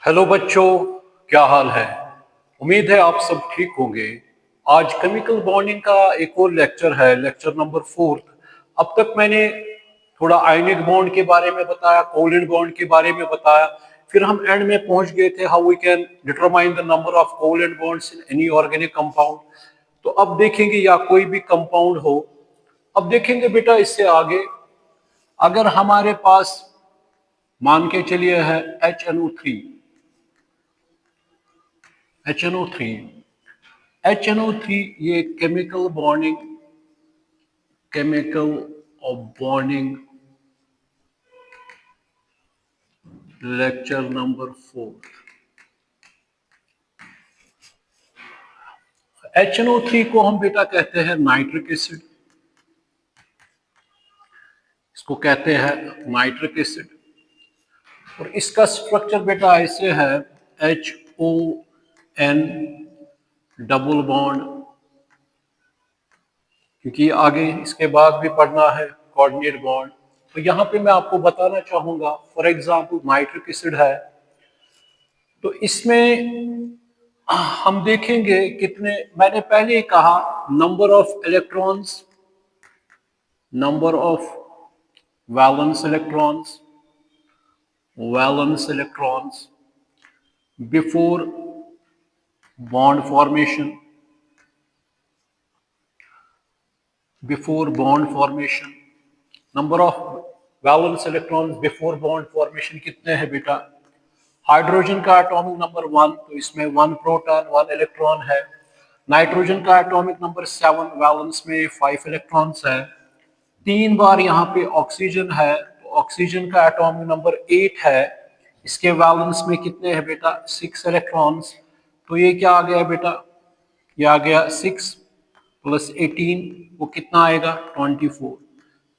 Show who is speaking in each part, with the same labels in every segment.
Speaker 1: Hello बच्चों, क्या हाल है। उम्मीद है आप सब ठीक होंगे। आज केमिकल बॉन्डिंग का एक और लेक्चर है, लेक्चर नंबर 4। अब तक मैंने थोड़ा आयनिक बॉन्ड के बारे में बताया, कोवलेंट बॉन्ड के बारे में बताया। फिर हम एंड में पहुंच गए थे how we can determine the number of covalent bonds in any organic compound. तो अब देखेंगे, या कोई भी कंपाउंड हो, अब देखेंगे बेटा इससे आगे। अगर हमारे पास मान के चलिए है HNO3, HNO3, HNO3 ये chemical bonding lecture number 4। HNO3 को हम बेटा कहते हैं नाइट्रिक एसिड, इसको कहते हैं नाइट्रिक एसिड। और इसका स्ट्रक्चर बेटा ऐसे है, HON डबल बॉन्ड, क्योंकि आगे इसके बाद भी पढ़ना है कोऑर्डिनेट बॉन्ड। तो यहाँ पे मैं आपको बताना चाहूंगा, फॉर एग्जांपल नाइट्रिक एसिड है, तो इसमें हम देखेंगे कितने, मैंने पहले ही कहा, number of electrons, number of valence electrons, before bond formation, number of valence electrons before bond formation कितने हैं बेटा। हाइड्रोजन का एटॉमिक नंबर 1, तो इसमें 1 प्रोटॉन 1 इलेक्ट्रॉन है। नाइट्रोजन का एटॉमिक नंबर 7, वैलेंस में 5 इलेक्ट्रॉन्स है। 3 बार यहाँ पे ऑक्सीजन है, तो ऑक्सीजन का एटॉमिक नंबर 8 है। इसके वैलेंस में कितने हैं बेटा, 6 इलेक्ट्रॉन्स। तो ये क्या आ गया बेटा, ये आ गया 6 + 18, वो कितना आएगा 24।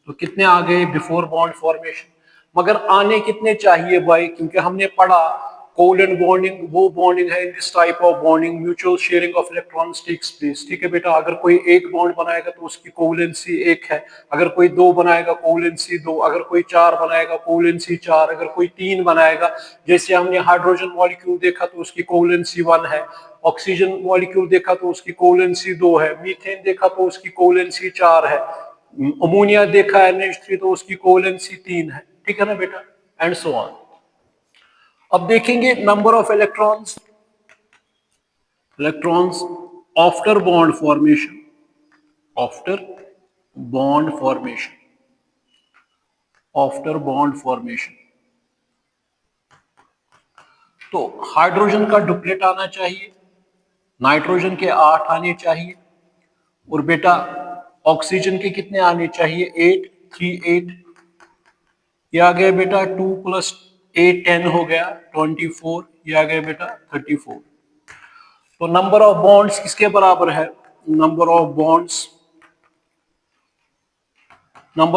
Speaker 1: तो कितने आ गए बिफोर बॉन्ड फॉर्मेशन। मगर आने कितने चाहिए भाई, क्योंकि हमने पढ़ा कोवलेंट बॉन्डिंग वो बॉन्डिंग है, in this type of bonding mutual sharing of electrons takes place. ठीक है बेटा, अगर कोई एक बॉन्ड बनाएगा तो उसकी कोवलेंसी 1 है, अगर कोई 2 बनाएगा कोवलेंसी 2, अगर कोई 4 बनाएगा कोवलेंसी 4, अगर कोई 3 बनाएगा, जैसे हमने हाइड्रोजन मॉलिक्यूल देखा तो उसकी कोवलेंसी 1 है, ऑक्सीजन मॉलिक्यूल देखा तो उसकी कोवलेंसी 2 है, मीथेन देखा तो उसकी कोवलेंसी 4 है, अमोनिया देखा है NH3 तो उसकी कोवलेंसी 3 है। ठीक है ना बेटा, एंड सो ऑन। अब देखेंगे number of electrons after bond formation, after bond formation, after bond formation. तो हाइड्रोजन का डुप्लेट आना चाहिए, नाइट्रोजन के 8 आने चाहिए, और बेटा ऑक्सीजन के कितने आने चाहिए, 8 3 8। ये आ गया बेटा 2 + 8 10 हो गया 24, ये आ गया बेटा 34। तो नंबर ऑफ बॉन्ड्स किसके बराबर है, number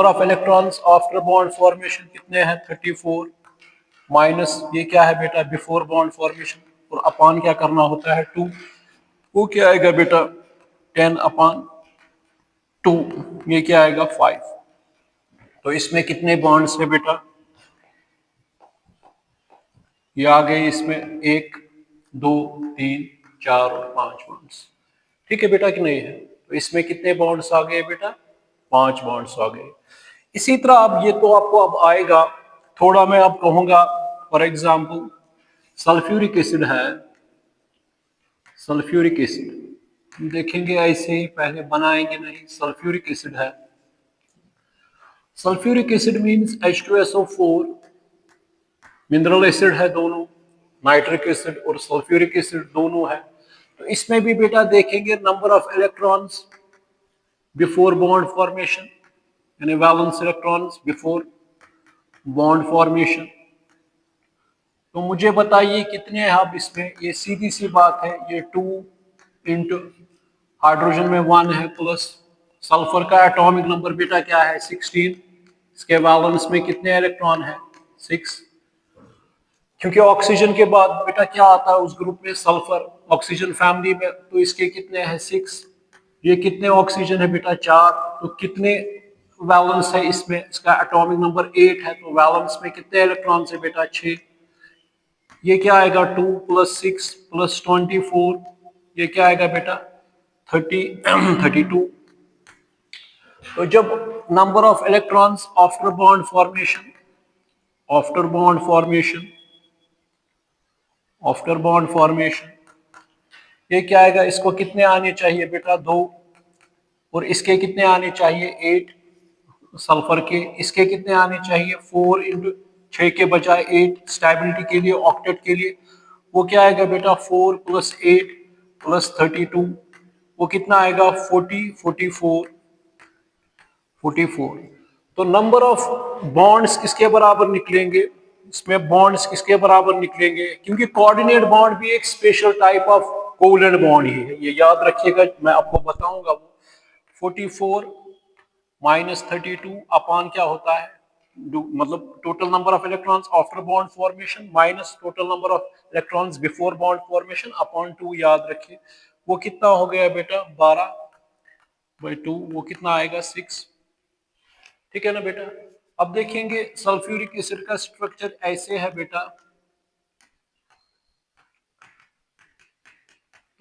Speaker 1: of electrons after bond formation कितने हैं 34, माइनस ये क्या है बेटा बिफोर बॉन्ड फॉर्मेशन, और अपान क्या करना होता है 2, वो क्या आएगा बेटा 10/2, ये क्या आएगा 5। तो इसमें कितने बॉन्ड्स है बेटा, ये आ गए इसमें 1 2 3 4 और 5 बॉन्ड्स। ठीक है बेटा कि नहीं है। तो इसमें कितने बॉन्ड्स आ गए बेटा, 5 बॉन्ड्स आ गए। इसी तरह अब ये तो आपको अब आएगा, थोड़ा मैं अब कहूंगा, फॉर एग्जाम्पल सल्फ्यूरिक एसिड है, सल्फ्यूरिक एसिड देखेंगे ऐसे ही, पहले बनाएंगे नहीं। सल्फ्यूरिक एसिड है, sulphuric acid means H2SO4, mineral acid है दोनों, नाइट्रिक एसिड और सल्फ्यूरिक एसिड दोनों है। तो इसमें भी बेटा देखेंगे number of electrons before bond formation, यानी valence electrons before bond formation. तो मुझे बताइए कितने हैं अब इसमें, ये सीधी सी बात है, ये 2 इंटू हाइड्रोजन में 1 है, प्लस सल्फर का एटॉमिक नंबर बेटा क्या है 16, इसके वैलेंस में कितने इलेक्ट्रॉन है 6, क्योंकि ऑक्सीजन के बाद बेटा क्या आता है उस ग्रुप में, सल्फर, ऑक्सीजन फैमिली में, तो इसके कितने हैं 6, ये कितने ऑक्सीजन है बेटा 4, तो कितने वैलेंस है इसमें, इसका एटॉमिक नंबर 8 है, तो वैलेंस में कितने इलेक्ट्रॉन है बेटा 6। ये क्या आएगा 2 + 6 + 24, ये क्या आएगा बेटा 32। तो जब number of electrons after bond formation ये क्या आएगा, इसको कितने आने चाहिए बेटा 2, और इसके कितने आने चाहिए 8 सल्फर के, इसके कितने आने चाहिए 4 इंटू 6 के बजाय 8 स्टेबिलिटी के लिए, ऑक्टेट के लिए। वो क्या आएगा बेटा 4 + 8 + 32, वो कितना आएगा 44। तो नंबर ऑफ बॉन्ड्स किसके बराबर निकलेंगे, इसमें बॉन्ड्स किसके बराबर निकलेंगे, क्योंकि कोऑर्डिनेट बॉन्ड भी एक special type of covalent bond ही है, ये याद रखिएगा, मैं आपको बताऊंगा वो 44 - 32 अपान क्या होता है, मतलब total number of electrons after bond formation minus total number of electrons before bond formation upon 2, याद रखिए वो कितना हो गया बेटा 12/2, वो कितना आएगा 6। ठीक है ना बेटा। अब देखेंगे सल्फ्यूरिक एसिड का स्ट्रक्चर ऐसे है बेटा,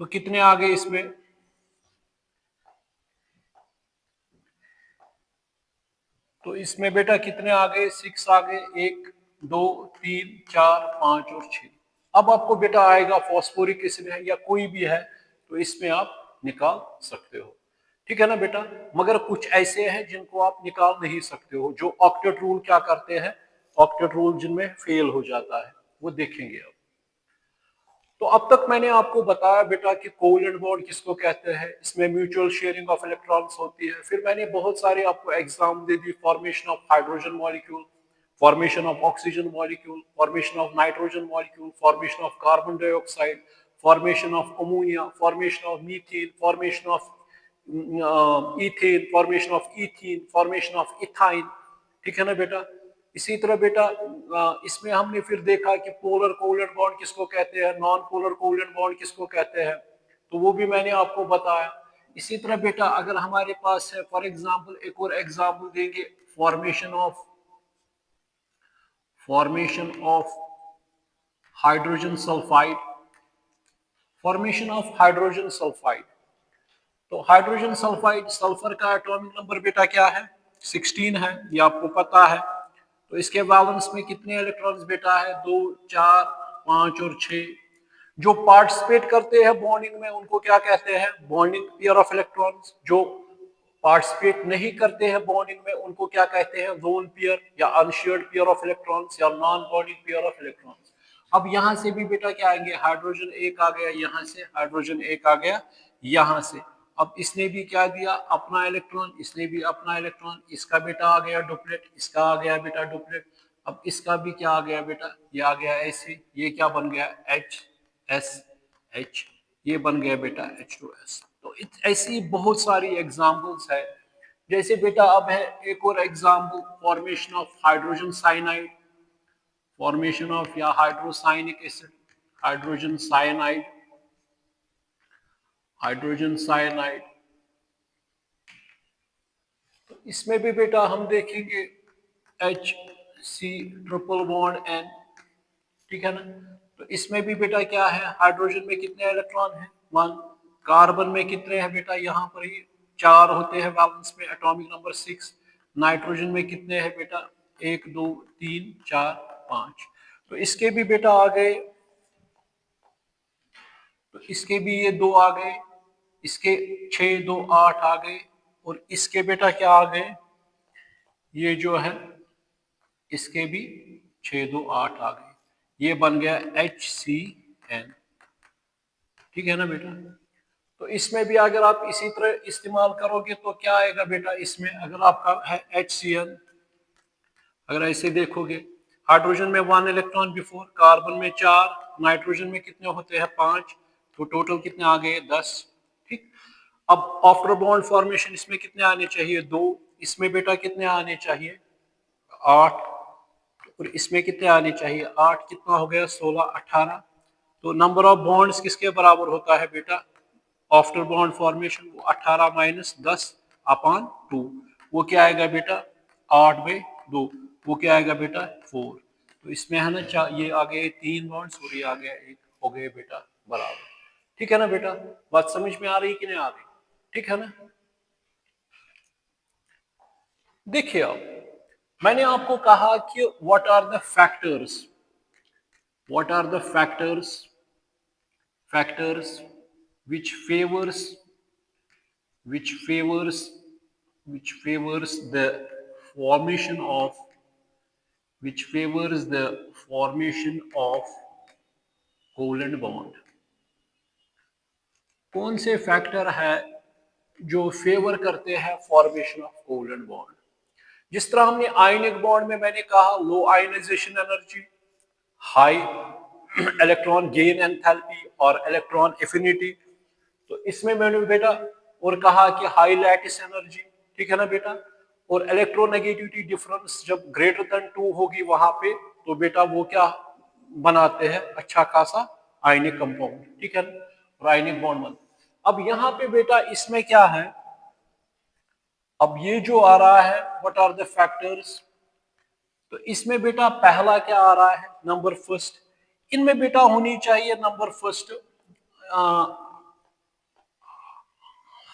Speaker 1: तो कितने आ गए इसमें, तो इसमें बेटा कितने आ गए 6 आ गए, 1 2 3 4 5 और 6। अब आपको बेटा आएगा फॉस्फोरिक एसिड है या कोई भी है, तो इसमें आप निकाल सकते हो। ठीक है ना बेटा, मगर कुछ ऐसे हैं जिनको आप निकाल नहीं सकते हो, जो ऑक्टेट रूल क्या करते हैं, ऑक्टेट रूल जिनमें फेल हो जाता है, वो देखेंगे अब। तो अब तक मैंने आपको बताया बेटा कि कोवलेंट बॉन्ड किसको कहते हैं, इसमें म्यूचुअल शेयरिंग ऑफ इलेक्ट्रॉन्स होती है। फिर मैंने बहुत सारे आपको exam they the, formation of hydrogen molecule, formation of oxygen molecule, formation of nitrogen molecule, formation of carbon dioxide, formation of ammonia, formation of methane, formation of ethane, formation of ethene, formation of ethyne. ठीक है ना बेटा। इसी तरह बेटा इसमें हमने फिर देखा कि पोलर कोवलेंट बॉन्ड किसको कहते हैं, नॉन पोलर कोवलेंट बॉन्ड किसको कहते हैं, तो वो भी मैंने आपको बताया। इसी तरह बेटा अगर हमारे पास है फॉर एग्जांपल, एक और एग्जांपल देंगे, formation of hydrogen sulphide, formation of hydrogen sulphide. तो हाइड्रोजन सल्फाइड, सल्फर का एटॉमिक नंबर बेटा क्या है 16 है, ये आपको पता है। तो इसके वैलेंस में कितने इलेक्ट्रॉन्स बेटा है 2 4 5 और 6। जो पार्टिसिपेट करते हैं बॉन्डिंग में उनको क्या कहते हैं, बॉन्डिंग पेयर ऑफ इलेक्ट्रॉन्स। जो पार्टिसिपेट नहीं करते हैं बॉन्डिंग में उनको क्या कहते हैं, लोन पेयर या अनशेयर्ड पेयर ऑफ इलेक्ट्रॉन्स या non bonding pair of electrons. अब यहां से भी बेटा क्या आएंगे, हाइड्रोजन एक आ गया यहां से, हाइड्रोजन एक आ गया यहां से। अब इसने भी क्या दिया अपना इलेक्ट्रॉन, इसने भी अपना इलेक्ट्रॉन, इसका बेटा आ गया डुप्लेट, इसका आ गया बेटा डुप्लेट। अब इसका भी क्या आ गया बेटा, ये आ गया ऐसे, ये क्या बन गया HSH, ये बन गया बेटा H2S। तो ऐसी बहुत सारी एग्जांपल्स है। जैसे बेटा अब है एक और example, formation of hydrogen cyanide, formation of या hydrocyanic acid, hydrogen cyanide, hydrogen cyanide. तो इसमें भी बेटा हम देखेंगे HC ट्रिपल बॉन्ड N, ठीक है ना। तो इसमें भी बेटा क्या है, हाइड्रोजन में कितने इलेक्ट्रॉन है 1, कार्बन में कितने हैं बेटा यहाँ पर ही 4 होते हैं वैलेंस में, एटॉमिक नंबर 6। नाइट्रोजन में कितने हैं बेटा 1 2 3 4 5। तो इसके भी बेटा आ गए, तो इसके भी ये 2 आ गए, इसके 6 2 8 आ गए, और इसके बेटा क्या आ गए, ये जो है इसके भी 6 2 8 आ गए, ये बन गया HCN। ठीक है ना बेटा। तो इसमें भी अगर आप इसी तरह इस्तेमाल करोगे तो क्या आएगा बेटा, इसमें अगर आपका है HCN, अगर ऐसे देखोगे हाइड्रोजन में 1 इलेक्ट्रॉन बिफोर, कार्बन में 4, नाइट्रोजन में कितने होते हैं 5, तो टोटल कितने आ गए 10। ठीक। अब आफ्टर बॉन्ड फॉर्मेशन इसमें कितने आने चाहिए 2, इसमें बेटा कितने आने चाहिए 8, और इसमें कितने आने चाहिए 8, कितना हो गया 16 18। तो नंबर ऑफ बॉन्ड्स किसके बराबर होता है बेटा, आफ्टर बॉन्ड फॉर्मेशन, वो 18 - 10 अपॉन 2, वो क्या आएगा बेटा 8/2, वो क्या आएगा बेटा 4। तो इसमें है ना ये आ गए 3 बॉन्ड्स और ये आ गया एक, हो गए बेटा बराबर। ठीक है ना बेटा, बात समझ में आ रही कि नहीं आ रही? ठीक है ना। देखिए अब मैंने आपको कहा कि what are the factors, what are the factors which favors which favors which favors the formation of which favors the formation of covalent bond। कौन से फैक्टर है जो फेवर करते हैं फॉर्मेशन ऑफ कोवलेंट बॉन्ड? जिस तरह हमने आयनिक बॉन्ड में मैंने कहा low ionization energy, high electron gain enthalpy और इलेक्ट्रॉन एफिनिटी, तो इसमें मैंने बेटा और कहा कि हाई लैटिस एनर्जी, ठीक है ना बेटा, और इलेक्ट्रोनेगेटिविटी डिफरेंस जब ग्रेटर देन 2 होगी वहां पे, तो बेटा वो क्या बनाते हैं, अच्छा खासा आयनिक कंपाउंड, ठीक है ना, और आयनिक बॉन्ड बनते। अब यहां पे बेटा इसमें क्या है, अब ये जो आ रहा है व्हाट आर द फैक्टर्स, तो इसमें बेटा पहला क्या आ रहा है, नंबर फर्स्ट, इनमें बेटा होनी चाहिए number first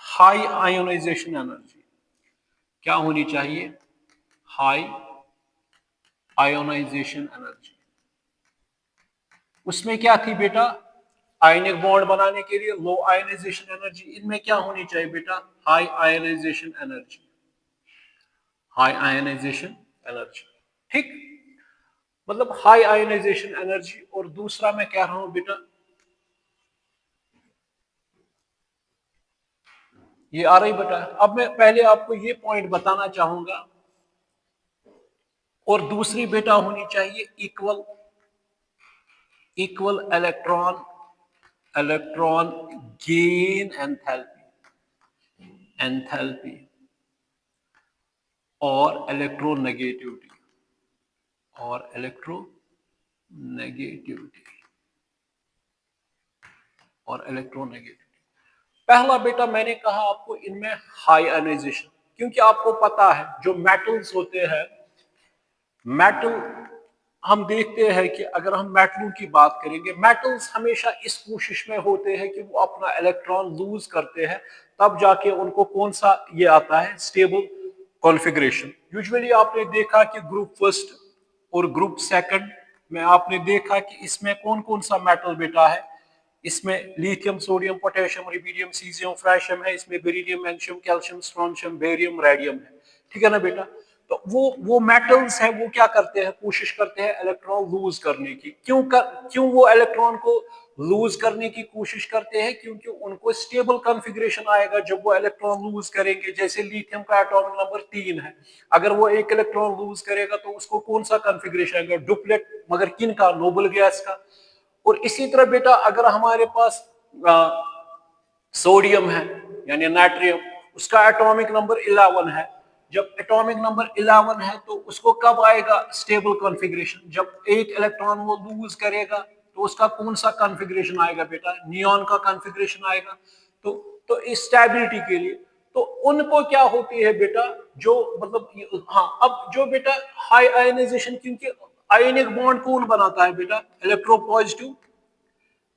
Speaker 1: high ionisation energy. क्या होनी चाहिए, हाई आयोनाइजेशन एनर्जी। उसमें क्या थी बेटा, आयनिक बॉन्ड बनाने के लिए लो आयोनाइजेशन एनर्जी, इनमें क्या होनी चाहिए बेटा, high ionisation energy, high ionisation energy. ठीक, मतलब हाई आयोनाइजेशन एनर्जी। और दूसरा मैं कह रहा हूं बेटा, ये आ रही बेटा। अब मैं पहले आपको ये पॉइंट बताना चाहूंगा, और दूसरी बेटा होनी चाहिए equal equal electron gain enthalpy और इलेक्ट्रोनेगेटिविटी और इलेक्ट्रोनेगेटिविटी। पहला बेटा मैंने कहा आपको इनमें हाई आयोनाइजेशन, क्योंकि आपको पता है जो मेटल्स होते हैं, मेटल हम देखते हैं कि अगर हम मेटलों की बात करेंगे, मेटल्स हमेशा इस कोशिश में होते हैं कि वो अपना इलेक्ट्रॉन लूज करते हैं, तब जाके उनको कौन सा ये आता है, स्टेबल कॉन्फ़िगरेशन। यूजुअली आपने देखा कि ग्रुप फर्स्ट और ग्रुप सेकंड में आपने देखा कि इसमें कौन कौन सा मेटल बेटा है, इसमें lithium, sodium, potassium, rubidium, caesium, francium है, इसमें beryllium, magnesium, calcium, strontium, barium, radium है, ठीक है ना बेटा। तो वो मेटल्स है, वो क्या करते हैं, कोशिश करते हैं इलेक्ट्रॉन लूज करने की। क्यों वो इलेक्ट्रॉन को लूज करने की कोशिश करते हैं, क्योंकि उनको स्टेबल कॉन्फ़िगरेशन आएगा जब वो इलेक्ट्रॉन लूज करेंगे। जैसे लिथियम का एटॉमिक नंबर 3 है, अगर वो एक इलेक्ट्रॉन लूज करेगा तो उसको कौन सा कॉन्फ़िगरेशन आएगा, डुप्लेट, मगर किन का, नोबल गैस का। और इसी तरह बेटा अगर हमारे पास सोडियम है यानी नाइट्रियम, उसका एटॉमिक नंबर 11 है, जब एटॉमिक नंबर 11 है तो उसको कब आएगा स्टेबल कॉन्फ़िगरेशन, जब एक इलेक्ट्रॉन वो लूज करेगा तो उसका कौन सा कॉन्फ़िगरेशन आएगा बेटा, नियॉन का कॉन्फ़िगरेशन आएगा। तो इस स्टेबिलिटी के लिए तो उनको क्या होती है बेटा, जो मतलब हाँ, अब जो बेटा हाई आयनाइजेशन, क्योंकि आयनिक बॉन्ड कौन बनाता है बेटा,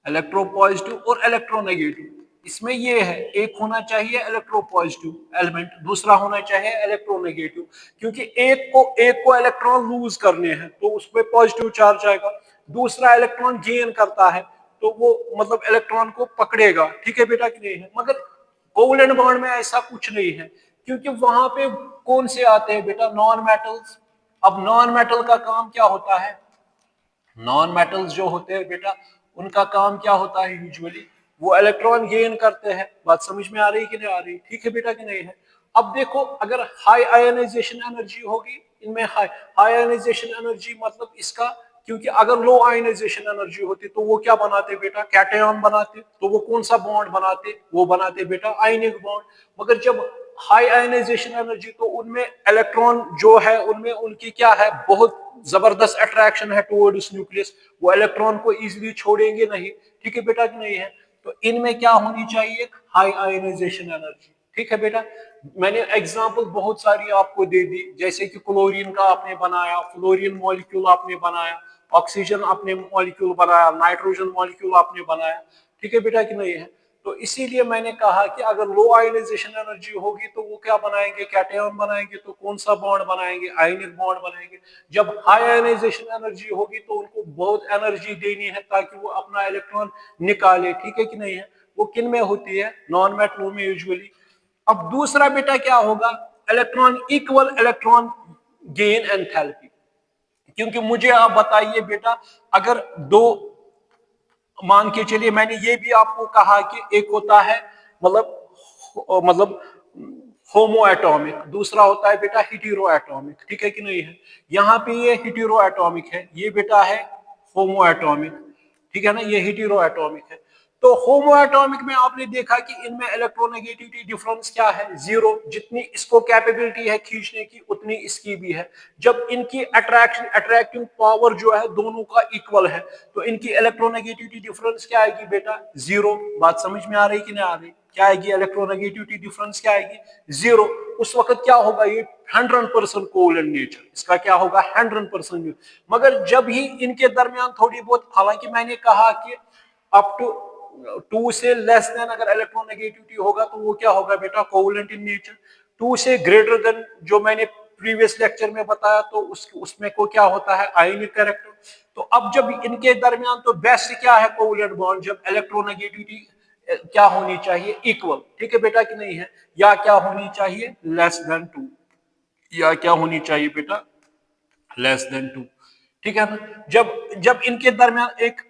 Speaker 1: इलेक्ट्रोपॉजिटिव और इलेक्ट्रोनेगेटिव। इसमें ये है, एक होना चाहिए इलेक्ट्रोपॉजिटिव एलिमेंट, दूसरा होना चाहिए इलेक्ट्रोनेगेटिव, क्योंकि एक को इलेक्ट्रॉन लूज करने हैं तो उस पर पॉजिटिव चार्ज आएगा, दूसरा इलेक्ट्रॉन गेन करता है तो वो मतलब इलेक्ट्रॉन को पकड़ेगा, ठीक है बेटा कि नहीं है। मगर कोवलेंट बॉन्ड में ऐसा कुछ नहीं है, क्योंकि वहां पे कौन से आते हैं बेटा, नॉन मेटल्स। अब नॉन मेटल का काम क्या होता है, नॉन मेटल्स जो होते हैं बेटा उनका काम क्या होता है, यूजुअली वो इलेक्ट्रॉन गेन करते हैं। बात समझ में आ रही कि नहीं आ रही, ठीक है बेटा कि नहीं है। अब देखो अगर हाई आयोनाइजेशन एनर्जी होगी इनमें, हाई आयोनाइजेशन एनर्जी मतलब इसका, क्योंकि अगर लो आयोनाइजेशन एनर्जी होती तो वो क्या बनाते बेटा, कैटायन बनाते, तो वो कौन सा बॉन्ड बनाते, वो बनाते बेटा आयनिक बॉन्ड। मगर जब हाई आयोनाइजेशन एनर्जी, तो उनमें इलेक्ट्रॉन जो है उनमें उनकी क्या है, बहुत जबरदस्त अट्रैक्शन है टुवर्ड्स न्यूक्लियस, वो इलेक्ट्रॉन को इजीली छोड़ेंगे नहीं, ठीक है बेटा कि नहीं है। तो इनमें क्या होनी चाहिए, हाई आयोनाइजेशन एनर्जी, ठीक है बेटा। मैंने एग्जांपल बहुत सारी आपको दे दी, जैसे कि क्लोरीन का आपने बनाया, फ्लोरीन मॉलिक्यूल आपने बनाया, ऑक्सीजन आपने मॉलिक्यूल बनाया, नाइट्रोजन मॉलिक्यूल आपने बनाया। ठीक है बेटा कि नहीं है। तो इसीलिए मैंने कहा कि अगर लो आयोनाइजेशन एनर्जी होगी तो वो क्या बनाएंगे, कैटायन बनाएंगे। तो कौन सा बॉन्ड बनाएंगे, आयनिक बॉन्ड बनाएंगे। जब हाई आयोनाइजेशन एनर्जी होगी तो उनको बहुत एनर्जी देनी है ताकि वो अपना इलेक्ट्रॉन निकाले। ठीक है कि नहीं है। वो किन में होती है, नॉन मेटल में यूजुअली। अब दूसरा बेटा क्या होगा, electron equal electron gain enthalpy. क्योंकि मुझे आप बताइए बेटा, अगर दो, मान के चलिए मैंने ये भी आपको कहा कि एक होता है मतलब होमो एटॉमिक, दूसरा होता है बेटा हिटेरो एटॉमिक। ठीक है कि नहीं है। यहाँ पे ये हिटेरो एटॉमिक है, ये बेटा है होमो एटॉमिक। ठीक है ना, ये हिटेरो एटॉमिक है। तो होमो एटॉमिक में आपने देखा कि इनमें इलेक्ट्रोनेगेटिविटी डिफरेंस क्या है, जीरो। जितनी इसको कैपेबिलिटी है खींचने की उतनी इसकी भी है। जब इनकी अट्रैक्टिंग पावर जो है दोनों का इक्वल है तो इनकी इलेक्ट्रोनेगेटिविटी डिफरेंस क्या आएगी बेटा, जीरो। बात समझ में आ रही कि नहीं आ रही, क्या आएगी इलेक्ट्रोनेगेटिविटी डिफरेंस, क्या आएगी, जीरो। उस वक्त क्या होगा, ये 100% कोवलेंट नेचर, इसका क्या होगा 100%। मगर जब ही इनके दरमियान थोड़ी बहुत, हालांकि मैंने कहा कि अप टू 2 से लेस देन अगर इलेक्ट्रोनेगेटिविटी होगा तो वो क्या होगा बेटा, कोवलेंट इन नेचर। 2 से ग्रेटर देन जो मैंने प्रीवियस लेक्चर में बताया तो उसमें को क्या होता है, आयनिक कैरेक्टर। तो अब जब इनके दरमियान तो बेस्ट क्या है, कोवलेंट बॉन्ड, जब इलेक्ट्रोनेगेटिविटी क्या होनी चाहिए, इक्वल। ठीक है बेटा कि नहीं है, या क्या होनी चाहिए, लेस देन 2, या क्या होनी चाहिए बेटा, लेस देन 2। ठीक है ना। जब जब इनके दरमियान एक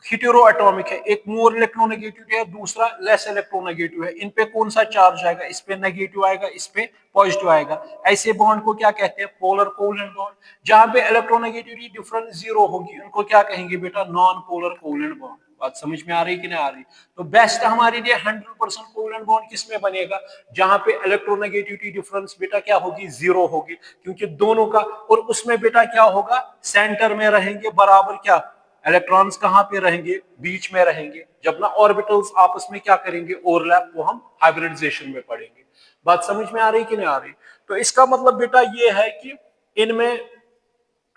Speaker 1: हिटेरो एटॉमिक है, एक मोर इलेक्ट्रोनेगेटिव है, दूसरा लेस इलेक्ट्रोनेगेटिव है, इन पे कौन सा चार्ज आएगा, इस पे नेगेटिव आएगा, इस पे पॉजिटिव आएगा। ऐसे बॉन्ड को क्या कहते हैं, पोलर कोवलेंट बॉन्ड। जहां पे इलेक्ट्रोनेगेटिविटी डिफरेंस जीरो होगी उनको क्या कहेंगे बेटा, नॉन पोलर कोवलेंट बॉन्ड। बात समझ में आ रही कि नहीं आ रही। तो बेस्ट हमारे लिए 100% कोवलेंट बॉन्ड किस में बनेगा, जहां पे इलेक्ट्रोनेगेटिविटी डिफरेंस बेटा क्या होगी, जीरो होगी। क्योंकि दोनों का, और उसमें बेटा क्या होगा, सेंटर में रहेंगे बराबर, क्या इलेक्ट्रॉन्स कहां पे रहेंगे, बीच में रहेंगे। जब ना ऑर्बिटल्स आपस में क्या करेंगे, ओवरलैप, वो हम हाइब्रिडाइजेशन में पढ़ेंगे। बात समझ में आ रही कि नहीं आ रही। तो इसका मतलब बेटा ये है कि इनमें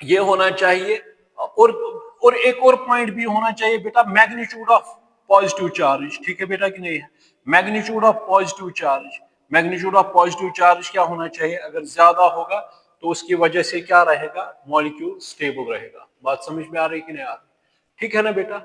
Speaker 1: ये होना चाहिए। और एक और पॉइंट भी होना चाहिए बेटा, मैग्नीट्यूड ऑफ पॉजिटिव चार्ज। ठीक है बेटा कि नहीं है, magnitude of positive charge. Magnitude of positive charge क्या होना चाहिए, अगर ज्यादा होगा तो उसकी वजह से क्या रहेगा, मॉलिक्यूल स्टेबल रहेगा। बात समझ में आ रही कि नहीं आ रही। ठीक है ना बेटा,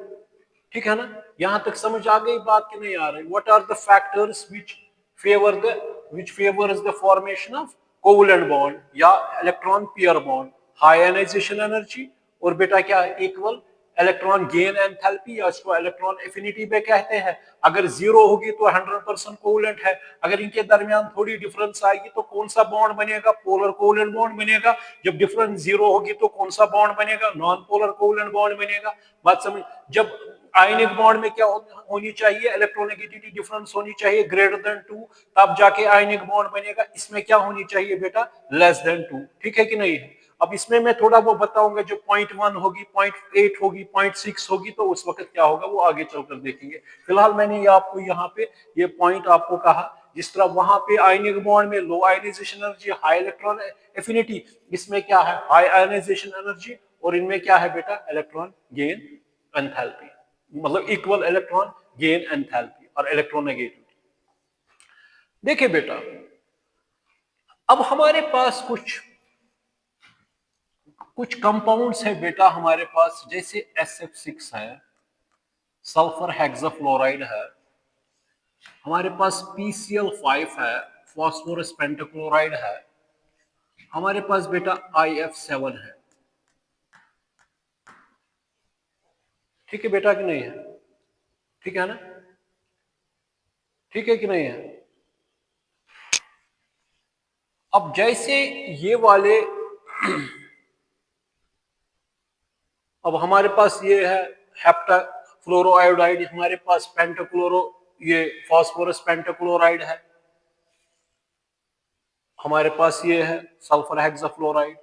Speaker 1: ठीक है ना। यहां तक समझ आ गई बात कि नहीं आ रही। What are the factors which favors the formation of covalent bond या electron pair bond, high ionisation energy, और बेटा क्या इक्वल इलेक्ट्रॉन गेन एंथैल्पी, या इसको इलेक्ट्रॉन एफिनिटी पे कहते हैं। अगर जीरो होगी तो 100% कोवलेंट है। अगर इनके दरमियान थोड़ी डिफरेंस आएगी तो कौन सा बॉन्ड बनेगा, पोलर कोवलेंट बॉन्ड बनेगा। जब डिफरेंस जीरो होगी तो कौन सा बॉन्ड बनेगा, नॉन पोलर कोवलेंट बॉन्ड बनेगा। बात समझ। जब आयनिक बॉन्ड में क्या होनी चाहिए, इलेक्ट्रोनेगेटिविटी डिफरेंस होनी चाहिए ग्रेटर देन 2, तब जाके आयनिक बॉन्ड बनेगा। इसमें क्या होनी चाहिए बेटा, लेस देन 2। ठीक है कि नहीं है। अब इसमें मैं थोड़ा वो बताऊंगा, जो 0.1 होगी, 0.8 होगी, 0.6 होगी, तो उस वक्त क्या होगा वो आगे चलकर देखेंगे। फिलहाल मैंने ये आपको यहाँ पे ये पॉइंट आपको कहा। जिस तरह वहां पे आयनिक बॉन्ड में low ionization energy, high electron affinity, इसमें क्या है, हाई आयनाइजेशन एनर्जी, और इनमें क्या है बेटा, इलेक्ट्रॉन गेन एंथैल्पी, मतलब इक्वल इलेक्ट्रॉन गेन एंथैल्पी और इलेक्ट्रोनेगेटिविटी। देखिए बेटा, अब हमारे पास कुछ कुछ कंपाउंड्स है बेटा हमारे पास, जैसे SF6 है, सल्फर हेक्साफ्लोराइड है, हमारे पास PCl5 है, फास्फोरस पेंटाक्लोराइड है, हमारे पास बेटा IF7 है। ठीक है बेटा कि नहीं है, ठीक है ना, ठीक है कि नहीं है। अब जैसे ये वाले, अब हमारे पास ये है हेप्टा फ्लोरोआयोडाइड, हमारे पास पेंटाक्लोरो, ये फास्फोरस पेंटाक्लोराइड है, हमारे पास ये है सल्फर हेक्साफ्लोराइड।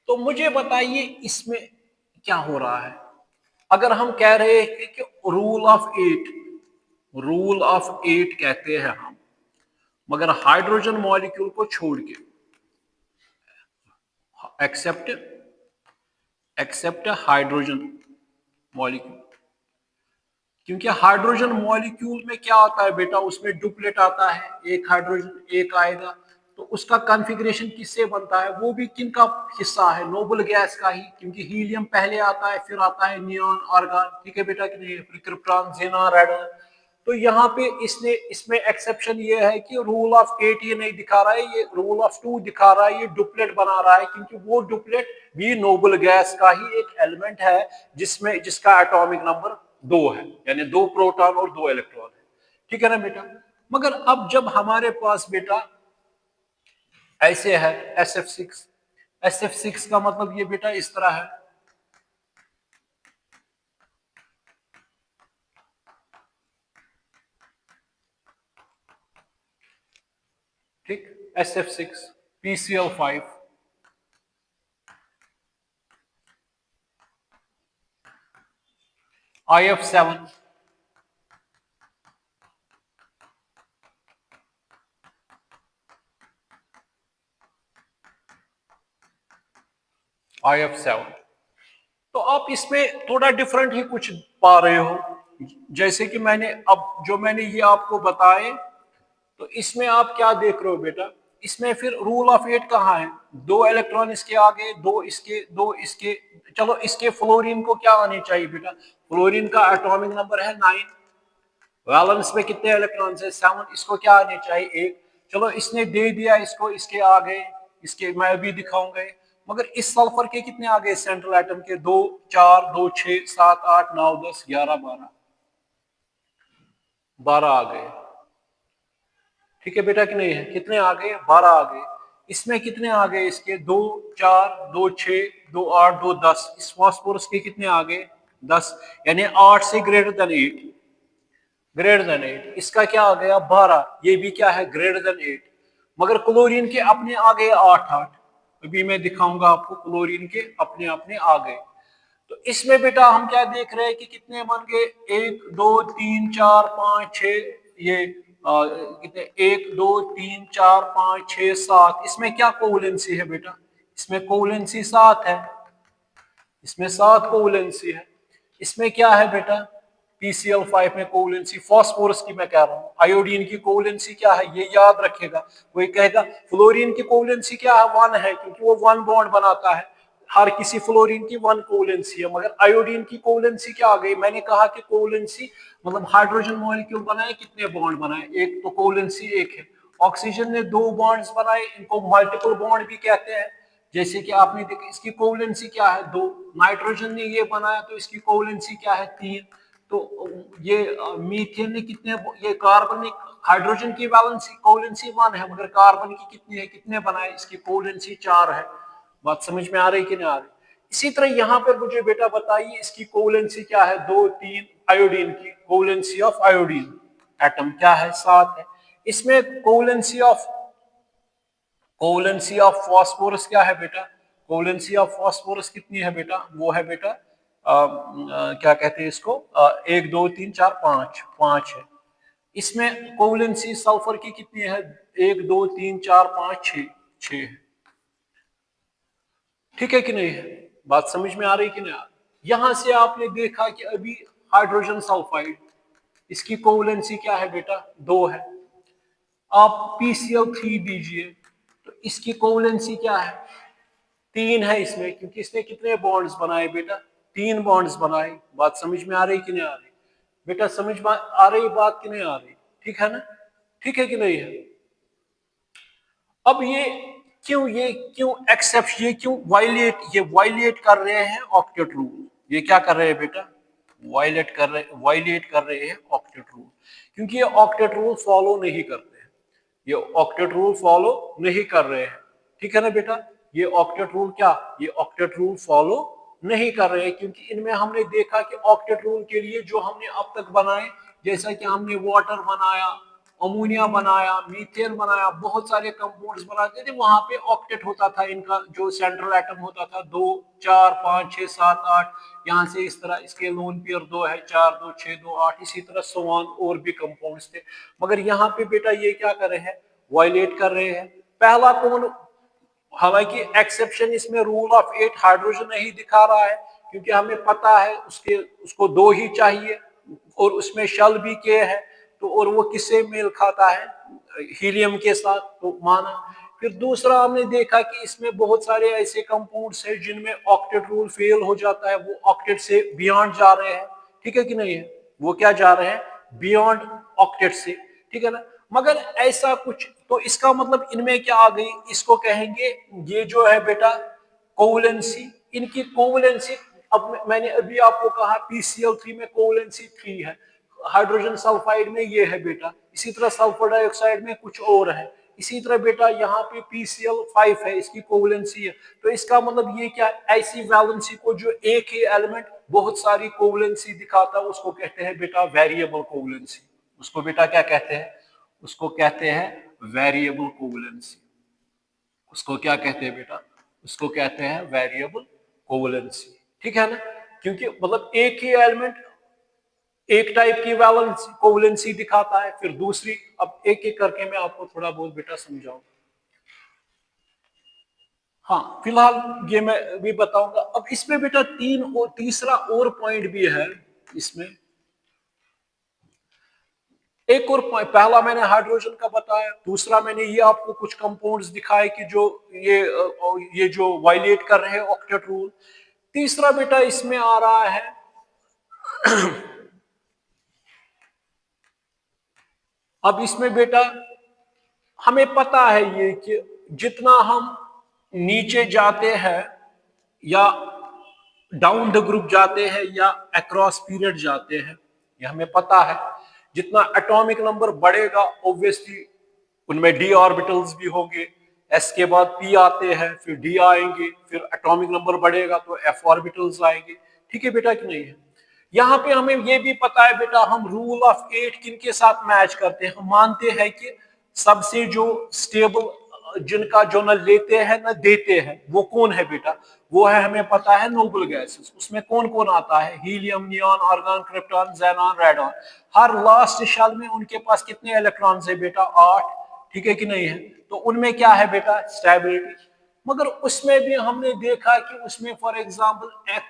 Speaker 1: तो मुझे बताइए इसमें क्या हो रहा है। अगर हम कह रहे हैं कि रूल ऑफ 8, रूल ऑफ 8 कहते हैं हम, मगर हाइड्रोजन मॉलिक्यूल को छोड़ के, एक्सेप्ट हाइड्रोजन मॉलिक्यूल, क्योंकि हाइड्रोजन मॉलिक्यूल में क्या आता है बेटा, उसमें डुप्लेट आता है, एक हाइड्रोजन एक आएगा, तो उसका कॉन्फ़िगरेशन किससे बनता है, वो भी किन का हिस्सा है, नोबल गैस का ही, क्योंकि हीलियम पहले आता है, फिर आता है नियॉन, आर्गन, ठीक है बेटा कि नहीं, फिर क्रिप्टॉन, ज़ेनॉन, रेडन। तो यहाँ पे इसमें एक्सेप्शन ये है कि रूल ऑफ 8 ये नहीं दिखा रहा है, ये रूल ऑफ 2 दिखा रहा है, ये डुप्लेट बना रहा है, क्योंकि वो डुप्लेट भी नोबल गैस का ही एक एलिमेंट है, जिसका एटॉमिक नंबर 2 है, यानी 2 प्रोटॉन और 2 इलेक्ट्रॉन है, ठीक है ना बेटा। मगर अब जब हमारे पास बेटा ऐसे है SF6 का मतलब ये बेटा इस तरह है, ठीक, SF6 PCl5 IF7 IF7। तो आप इसमें थोड़ा डिफरेंट ही कुछ पा रहे हो, जैसे कि मैंने ये आपको बताए, तो इसमें आप क्या देख रहे हो बेटा, इसमें फिर रूल ऑफ 8 कहाँ है, 2 इलेक्ट्रॉन इसके आगे, 2 इसके, चलो इसके फ्लोरीन को क्या आने चाहिए बेटा, फ्लोरीन का एटॉमिक नंबर है 9, वैलेंस में कितने इलेक्ट्रॉन है 7, इसको क्या आने चाहिए 1, चलो इसने दे दिया इसको, इसके आगे, इसके मैं अभी दिखाऊंगा, मगर इस सल्फर के कितने आ गए सेंट्रल एटम के, 2 4 2 6 7 8 9 10 11 12 12 आ गए, ठीक है बेटा कि नहीं है, कितने आ गए 12 आ गए, इसमें कितने आ गए इसके 2 4 2 6 2 8 2 10, इस फास्फोरस के कितने आ गए 10, यानी 8 से ग्रेटर देन 8, इसका क्या आ गया 12, ये भी क्या है ग्रेटर देन 8, मगर क्लोरीन के अपने आ गए 8 8, अभी मैं दिखाऊंगा आपको, क्लोरीन के अपने अपने आ गए। तो इसमें बेटा हम क्या देख रहे हैं कि कितने बन गए, 1 2 3 4 5 6, ये कितने 1 2 3 4 5 6 7, इसमें क्या कोवलेंसी है बेटा, इसमें कोवलेंसी 7 है, इसमें 7 कोवलेंसी है, इसमें क्या है बेटा, PCl5 में कोवलेंसी, फास्फोरस की मैं कह रहा हूँ, आयोडीन की कोवलेंसी क्या है, ये याद रखेगा, कोई कहेगा फ्लोरीन की कोवलेंसी क्या है, 1 है, क्योंकि वो 1 बॉन्ड बनाता है, हर किसी फ्लोरीन की 1 कोवलेंसी है, मगर आयोडीन की कोवलेंसी क्या आ गई, मैंने कहा कि कोवलेंसी मतलब हाइड्रोजन मॉलिक्यूल बनाए कितने बॉन्ड बनाए, एक, तो कोवलेंसी 1 है, ऑक्सीजन ने 2 बॉन्ड्स बनाए, इनको मल्टीपल बॉन्ड भी कहते हैं, जैसे कि आपने देखा इसकी कोवलेंसी क्या है 2, नाइट्रोजन ने ये बनाया तो इसकी कोवलेंसी क्या है 3, तो ये मीथेन ने कितने, ये कार्बन ने, हाइड्रोजन की वैलेंसी कोवलेंसी 1 है, मगर कार्बन की कितनी है, कितने बनाए, इसकी कोवलेंसी 4 है, बात समझ में आ रही कि नहीं आ रही। इसी तरह यहाँ पर मुझे बेटा बताइए इसकी कोवलेंसी क्या है 2 3, आयोडीन की कोवलेंसी ऑफ आयोडीन एटम क्या है 7 है, इसमें कोवलेंसी ऑफ फास्फोरस क्या है बेटा, कोवलेंसी ऑफ फास्फोरस कितनी है बेटा, वो है बेटा क्या कहते हैं इसको, 1 2 3 4 5 5 है, इसमें कोवलेंसी सल्फर की कितनी है, 1 2 3 4 5 6 6 है, ठीक है कि नहीं है, बात समझ में आ रही कि नहीं आ रही। यहां से आपने देखा कि अभी हाइड्रोजन सल्फाइड, इसकी कोवलेंसी क्या है बेटा 2 है, आप PCl3 दीजिए तो इसकी कोवलेंसी क्या है 3 है इसमें, क्योंकि इसने कितने बॉन्ड्स बनाए बेटा, 3 बॉन्ड्स बनाए, बात समझ में आ रही कि नहीं आ रही बेटा, समझ में आ रही बात कि नहीं आ रही, ठीक है ना, ठीक है कि नहीं है। अब ये क्यों एक्सेप्ट, ये वायलेट कर रहे हैं ऑक्टेट रूल, ये क्या कर रहे हैं बेटा, वायलेट कर रहे हैं ऑक्टेट रूल, क्योंकि ये ऑक्टेट रूल फॉलो नहीं करते हैं, ये ऑक्टेट रूल फॉलो नहीं कर रहे हैं, ठीक है ना बेटा, ये ऑक्टेट रूल ये ऑक्टेट रूल फॉलो नहीं कर रहे हैं, क्योंकि इनमें हमने देखा कि ऑक्टेट रूल के लिए जो हमने अब तक बनाए, जैसा कि हमने वाटर बनाया, अमोनिया बनाया, मीथेन बनाया, बहुत सारे कंपाउंड्स बनाते थे, वहां पे ऑक्टेट होता था, इनका जो सेंट्रल एटम होता था 2 4 5 6 7 8, यहाँ से इस तरह इसके लोन पेयर 2 है, 4 2 6 2 8, इसी तरह सोवान और भी कंपाउंड्स थे, मगर यहाँ पे बेटा ये क्या कर रहे हैं, वायलेट कर रहे हैं। पहला कौन, हालांकि एक्सेप्शन इसमें रूल ऑफ 8 हाइड्रोजन नहीं दिखा रहा है, क्योंकि हमें पता है उसको 2 ही चाहिए और उसमें शेल भी के है, तो और वो किससे मेल खाता है, हीलियम के साथ, तो माना। फिर दूसरा हमने देखा कि इसमें बहुत सारे ऐसे कंपाउंड्स हैं जिनमें ऑक्टेट रूल फेल हो जाता है, वो ऑक्टेट से बियॉन्ड जा रहे हैं, ठीक है कि नहीं है, वो क्या जा रहे हैं, बियॉन्ड ऑक्टेट से, ठीक है ना। मगर ऐसा कुछ, तो इसका मतलब इनमें क्या आ गई, इसको कहेंगे ये जो है बेटा कोवलेंसी, इनकी कोवलेंसी, अब मैंने अभी आपको कहा PCl3 में कोवलेंसी 3 है, हाइड्रोजन सल्फाइड में ये है बेटा, इसी तरह सल्फर डाइऑक्साइड में कुछ और है, इसी तरह बेटा यहाँ पे PCl5 है, इसकी कोवलेंसी है। तो इसका मतलब ये क्या, ऐसी वैलेंसी को जो एक ही एलिमेंट बहुत सारी कोवलेंसी दिखाता है उसको कहते हैं बेटा वेरिएबल कोवलेंसी। उसको बेटा क्या कहते हैं, उसको कहते हैं वेरिएबल कोवलेंसी। उसको क्या कहते हैं बेटा, उसको कहते हैं वेरिएबल कोवलेंसी, ठीक है ना। क्योंकि मतलब एक ही एलिमेंट एक टाइप की वैलेंसी कोवलेंसी दिखाता है, फिर दूसरी, अब एक एक करके मैं आपको थोड़ा बहुत बेटा समझाऊंगा। हाँ, फिलहाल ये मैं भी बताऊंगा। अब इसमें बेटा तीसरा और पॉइंट भी है इसमें, एक और पॉइंट, पहला मैंने हाइड्रोजन का बताया, दूसरा मैंने ये आपको कुछ कंपाउंड्स दिखाए कि जो ये जो वायलेट कर रहे हैं ऑक्टेट रूल। तीसरा बेटा इसमें आ रहा है अब इसमें बेटा हमें पता है ये कि जितना हम नीचे जाते हैं या डाउन द ग्रुप जाते हैं या अक्रॉस पीरियड जाते हैं, ये हमें पता है, जितना एटॉमिक नंबर बढ़ेगा ऑब्वियसली उनमें डी ऑर्बिटल्स भी होंगे, एस के बाद पी आते हैं, फिर डी आएंगे, फिर एटॉमिक नंबर बढ़ेगा तो एफ ऑर्बिटल्स आएंगे, ठीक है बेटा कि नहीं है। यहाँ पे हमें ये भी पता है बेटा, हम रूल ऑफ 8 किन के साथ मैच करते हैं, हम मानते हैं कि सबसे जो स्टेबल, जिनका जो न लेते हैं न देते हैं, वो कौन है बेटा, वो है, हमें पता है, नोबल गैसेस। उसमें कौन कौन आता है, helium, neon, argon, krypton, xenon, radon. हर लास्ट शेल में उनके पास कितने इलेक्ट्रॉन्स है बेटा, 8, ठीक है कि नहीं है। तो उनमें क्या है बेटा, स्टेबिलिटी। मगर उसमें भी हमने देखा कि उसमें फॉर एग्जाम्पल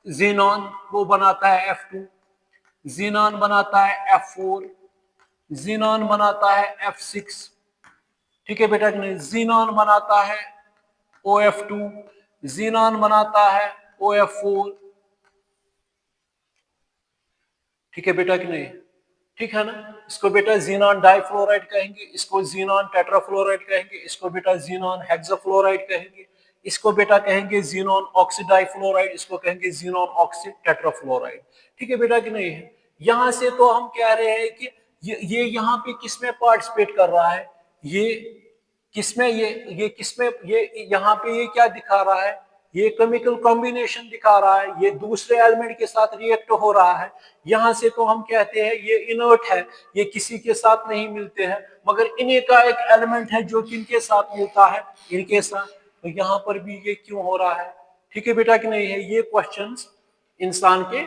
Speaker 1: जीनॉन वो बनाता है F2, जीनॉन बनाता है F4, जीनॉन बनाता है F6, ठीक है बेटा कि नहीं, जीनॉन बनाता है OF2, जीनॉन बनाता है OF4, ठीक है बेटा कि नहीं, ठीक है ना। इसको बेटा जीनॉन डाइफ्लोराइड कहेंगे, इसको जीनॉन टेट्राफ्लोराइड कहेंगे, इसको बेटा जीनॉन हेक्साफ्लोराइड कहेंगे, इसको बेटा कहेंगे जीनॉन ऑक्सीडाइफ्लोराइड, इसको कहेंगे जीनॉन ऑक्सी टेट्राफ्लोराइड, ठीक है बेटा कि नहीं है। यहां से तो हम कह रहे हैं कि ये यहाँ पे किसमें पार्टिसिपेट कर रहा है, ये किसमें, ये किसमें, ये यहाँ पे ये क्या दिखा रहा है, ये केमिकल कॉम्बिनेशन दिखा रहा है, ये दूसरे एलिमेंट के साथ रिएक्ट हो रहा है। यहां से तो हम कहते हैं ये इनर्ट है, ये किसी के साथ नहीं मिलते हैं, मगर इन्हीं का एक एलिमेंट है जो किनके साथ मिलता है, इनके साथ। तो यहाँ पर भी ये क्यों हो रहा है, ठीक है बेटा कि नहीं है। ये क्वेश्चंस इंसान के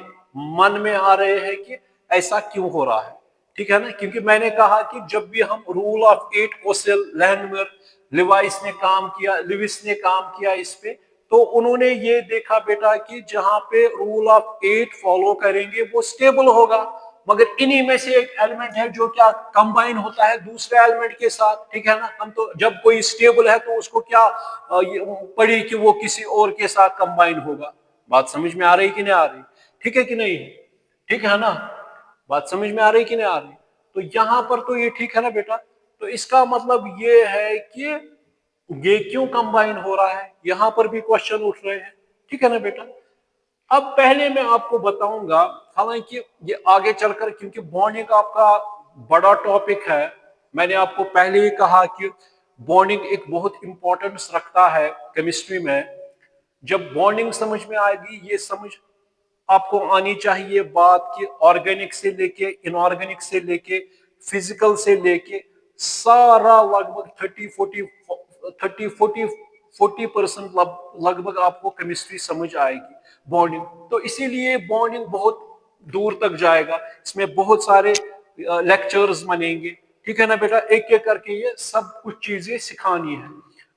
Speaker 1: मन में आ रहे हैं कि ऐसा क्यों हो रहा है, ठीक है ना। क्योंकि मैंने कहा कि जब भी हम रूल ऑफ 8 ओसेल, लैंडमर, लिवाइस ने काम किया, लिविस ने काम किया इस पे, तो उन्होंने ये देखा बेटा कि जहां पे रूल ऑफ 8 फॉलो करेंगे वो स्टेबल होगा, मगर इन्हीं में से एक एलिमेंट है जो क्या कंबाइन होता है दूसरे एलिमेंट के साथ, ठीक है ना। हम तो जब कोई स्टेबल है तो उसको क्या पड़ी कि वो किसी और के साथ कंबाइन होगा। बात समझ में आ रही कि नहीं आ रही, ठीक है कि नहीं, ठीक है ना, बात समझ में आ रही कि नहीं आ रही। तो यहां पर तो ये ठीक है ना बेटा। तो इसका मतलब ये है कि ये क्यों कंबाइन हो रहा है, यहां पर भी क्वेश्चन उठ रहे हैं, ठीक है ना बेटा। अब पहले मैं आपको बताऊंगा, हालांकि ये आगे चलकर, क्योंकि बॉन्डिंग आपका बड़ा टॉपिक है, मैंने आपको पहले ही कहा कि बॉन्डिंग एक बहुत इंपॉर्टेंस रखता है केमिस्ट्री में। जब बॉन्डिंग समझ में आएगी, ये समझ आपको आनी चाहिए बात कि ऑर्गेनिक से लेके, इनऑर्गेनिक से लेके, फिजिकल से लेके, सारा लगभग 40% लगभग आपको केमिस्ट्री समझ आएगी, बॉन्डिंग। तो इसीलिए बॉन्डिंग बहुत दूर तक जाएगा, इसमें बहुत सारे लेक्चर्स बनेंगे, ठीक है ना बेटा, एक एक करके ये सब कुछ चीजें सिखानी है।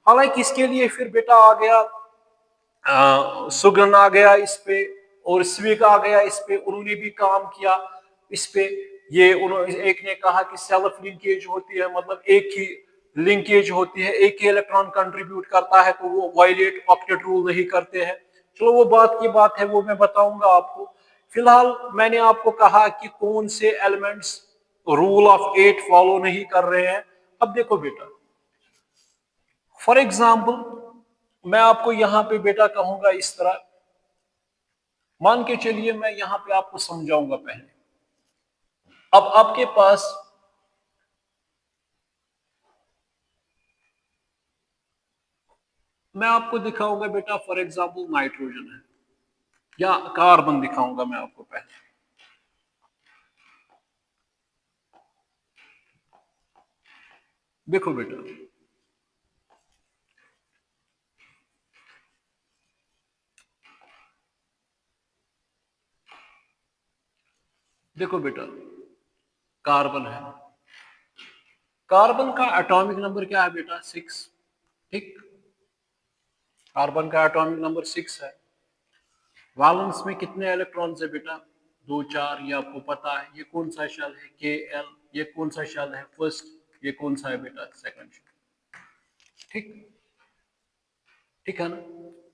Speaker 1: हालांकि इसके लिए फिर बेटा आ गया सुगन आ गया इस पे, और स्विग आ गया इस पे, उन्होंने भी काम किया इस पे। ये उन्होंने, एक ने कहा कि सेल्फ लिंकेज होती है, मतलब एक ही लिंकेज होती है, एक ही इलेक्ट्रॉन कंट्रीब्यूट करता है, तो वो वायलेट ऑक्टेट रूल नहीं करते हैं। चलो वो बात की बात है, वो मैं बताऊंगा आपको। फिलहाल मैंने आपको कहा कि कौन से एलिमेंट्स रूल ऑफ 8 फॉलो नहीं कर रहे हैं। अब देखो बेटा, फॉर एग्जाम्पल मैं आपको यहां पे बेटा कहूंगा इस तरह, मान के चलिए मैं यहां पे आपको समझाऊंगा पहले। अब आपके पास मैं आपको दिखाऊंगा बेटा, फॉर एग्जाम्पल नाइट्रोजन है या कार्बन दिखाऊंगा मैं आपको पहले। देखो बेटा, देखो बेटा, कार्बन है, कार्बन का एटॉमिक नंबर क्या है बेटा? 6। ठीक, कार्बन का एटॉमिक नंबर 6 है। वैलेंस में कितने इलेक्ट्रॉन्स है बेटा? 2 4, ये आपको पता है। ये कौन सा शेल है? के एल। ये कौन सा शेल है? फर्स्ट। ये कौन सा है बेटा? Second shell. ठीक, ठीक है ना?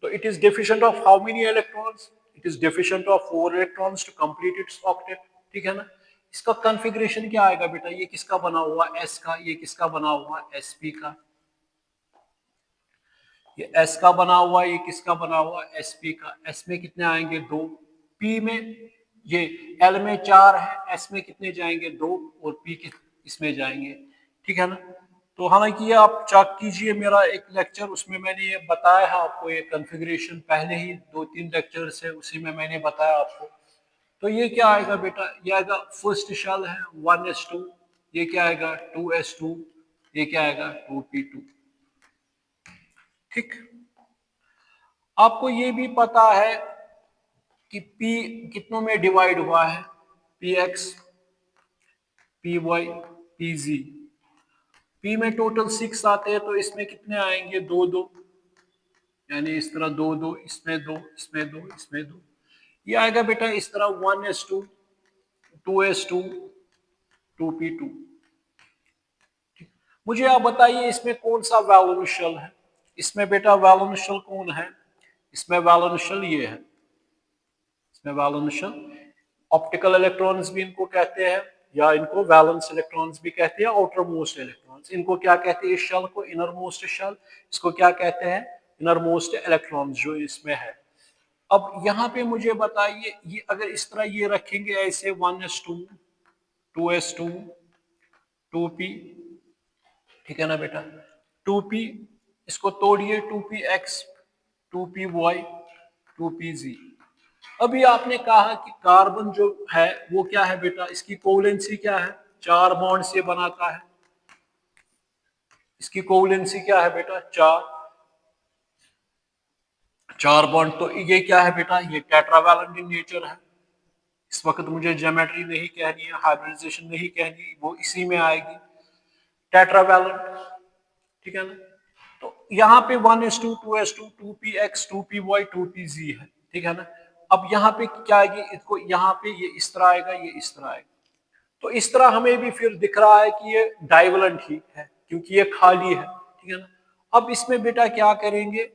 Speaker 1: तो it is deficient of how many electrons? It is deficient of 4 electrons to complete its octet. ठीक है ना? इसका कॉन्फ़िगरेशन क्या आएगा बेटा? ये किसका बना हुआ? एस का। ये किसका बना हुआ? एसपी का। ये एस का बना हुआ, ये किसका बना हुआ? एसपी का। एस में कितने आएंगे? 2। पी में, ये एल में 4 है, एस में कितने जाएंगे? 2, और पी के इसमें जाएंगे। ठीक है ना? तो हालांकि ये आप चेक कीजिए मेरा एक लेक्चर, उसमें मैंने ये बताया है आपको, ये कॉन्फ़िगरेशन पहले ही 2 3 लेक्चर से उसी में मैंने बताया आपको। तो ये क्या आएगा बेटा? ये आएगा फर्स्ट शेल है 1s2। ये क्या आएगा? 2s2। ये क्या आएगा? 2p2। ठीक, आपको ये भी पता है कि P कितनों में डिवाइड हुआ है? px, py, pz। P में टोटल 6 आते हैं, तो इसमें कितने आएंगे? 2 2, यानी इस तरह 2 2, इसमें 2, इसमें 2, इसमें 2। ये आएगा बेटा इस तरह 1s2, 2s2, 2p2। मुझे आप बताइए इसमें कौन सा वैलेंस शेल है? इसमें बेटा वैलेंस शेल कौन है? इसमें वैलेंस शेल ये है। इसमें वैलेंस शेल, ऑप्टिकल इलेक्ट्रॉन्स भी इनको कहते हैं, या इनको वैलेंस इलेक्ट्रॉन्स भी कहते हैं, आउटर मोस्ट इलेक्ट्रॉन्स। इनको क्या कहते हैं? इस शेल को इनर मोस्ट शेल। इसको क्या कहते हैं? इनर मोस्ट इलेक्ट्रॉन्स जो इसमें है। अब यहाँ पे मुझे बताइए, ये अगर इस तरह ये रखेंगे ऐसे 1s2, 2s2, 2p, ठीक है ना बेटा? 2p, इसको तोड़िए, 2px, 2py, 2pz। अभी आपने कहा कि कार्बन जो है वो क्या है बेटा? इसकी कोवलेंसी क्या है? 4 बॉन्ड से बनाता है। इसकी कोवलेंसी क्या है बेटा? 4। 4 बॉन्ड, तो ये क्या है बेटा? ये टेट्रावैलेंट इन नेचर है। इस वक्त मुझे ज्योमेट्री नहीं कहनी है, हाइब्रिडाइजेशन नहीं कहनी, वो इसी में आएगी, टेट्रावैलेंट। ठीक है ना? तो यहाँ पे 1s2, 2s2, 2px, 2py, 2pz है। ठीक है ना? अब यहाँ पे क्या आएगी? इसको यहाँ पे ये इस तरह आएगा, ये इस तरह आएगा। तो इस तरह हमें भी फिर दिख रहा है कि ये डाइवलेंट ही है, क्योंकि ये खाली है। ठीक है ना? अब इसमें बेटा क्या करेंगे?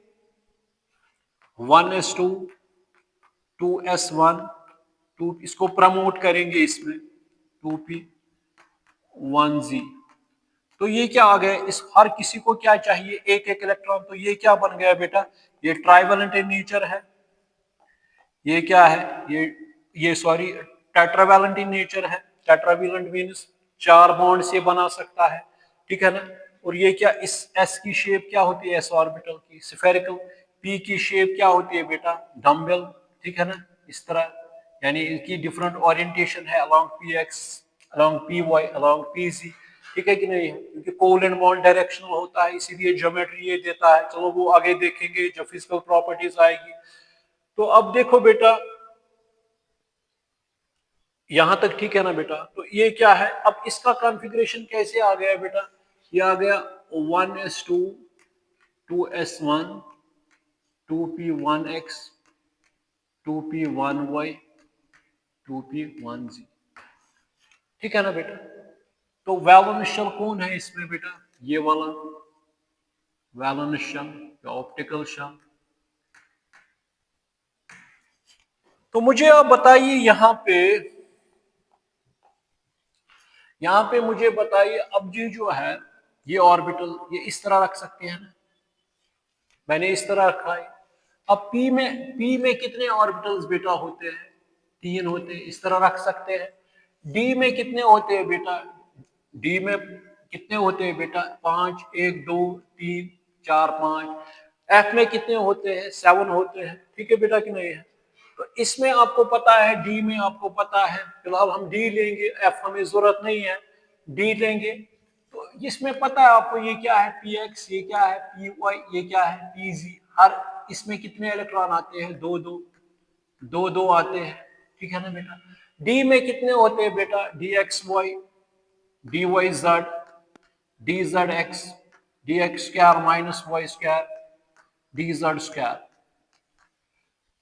Speaker 1: 1s2, 2s1, 2, इसको प्रमोट करेंगे इसमें, 2p1z। तो ये क्या आ गया? इस हर किसी को क्या चाहिए? एक एक इलेक्ट्रॉन। तो ये क्या बन गया बेटा? ये ट्राइवेलेंट इन नेचर है। ये क्या है? ये सॉरी, टेट्रावेलेंट इन नेचर है। टेट्रावेलेंट मींस 4 बॉन्ड से बना सकता है। ठीक है ना? और ये क्या, इस s की शेप क्या होती है? s ऑर्बिटल की, स्फेरिकल। p की शेप क्या होती है बेटा? डम्बेल। ठीक है ना? इस तरह, यानी इनकी डिफरेंट ओरिएंटेशन है, along px, along py, along pz। ठीक है कि नहीं है? क्योंकि कोवलेंट बॉन्ड डायरेक्शनल होता है, इसीलिए ज्योमेट्री ये देता है। चलो वो आगे देखेंगे जब फिजिकल प्रॉपर्टीज आएगी। तो अब देखो बेटा, यहां तक ठीक है ना बेटा? तो ये क्या है, अब इसका कॉन्फ़िगरेशन कैसे आ गया बेटा? ये आ गया 1s2 2s1 2p1x 2p1y 2p1z, ठीक है ना बेटा? तो वैलेंस शेल कौन है इसमें बेटा? ये वाला वैलेंस शेल या ऑप्टिकल शेल। तो मुझे आप बताइए यहां पे मुझे बताइए, अब ये जो है ये ऑर्बिटल ये इस तरह रख सकते हैं ना, मैंने इस तरह रखा है। अब पी में कितने ऑर्बिटल्स बेटा होते हैं? 3 होते हैं, इस तरह रख सकते हैं। डी में कितने होते हैं बेटा? डी में कितने होते हैं बेटा? 5, 1 2 3 4 5। एफ में कितने होते हैं? 7 होते हैं, ठीक है बेटा कि नहीं है? तो इसमें आपको पता है, डी में आपको पता है, फिलहाल हम डी लेंगे, एफ हमें जरूरत नहीं है, डी लेंगे। तो इसमें पता है आपको ये क्या है? पी एक्स, ये क्या है? पी वाई, ये क्या है? P G. हर इसमें कितने इलेक्ट्रॉन आते हैं? दो दो, दो दो आते हैं, ठीक है ना बेटा? डी में कितने होते हैं बेटा? D x y, d y z, d z x, d x square minus y square, d z square,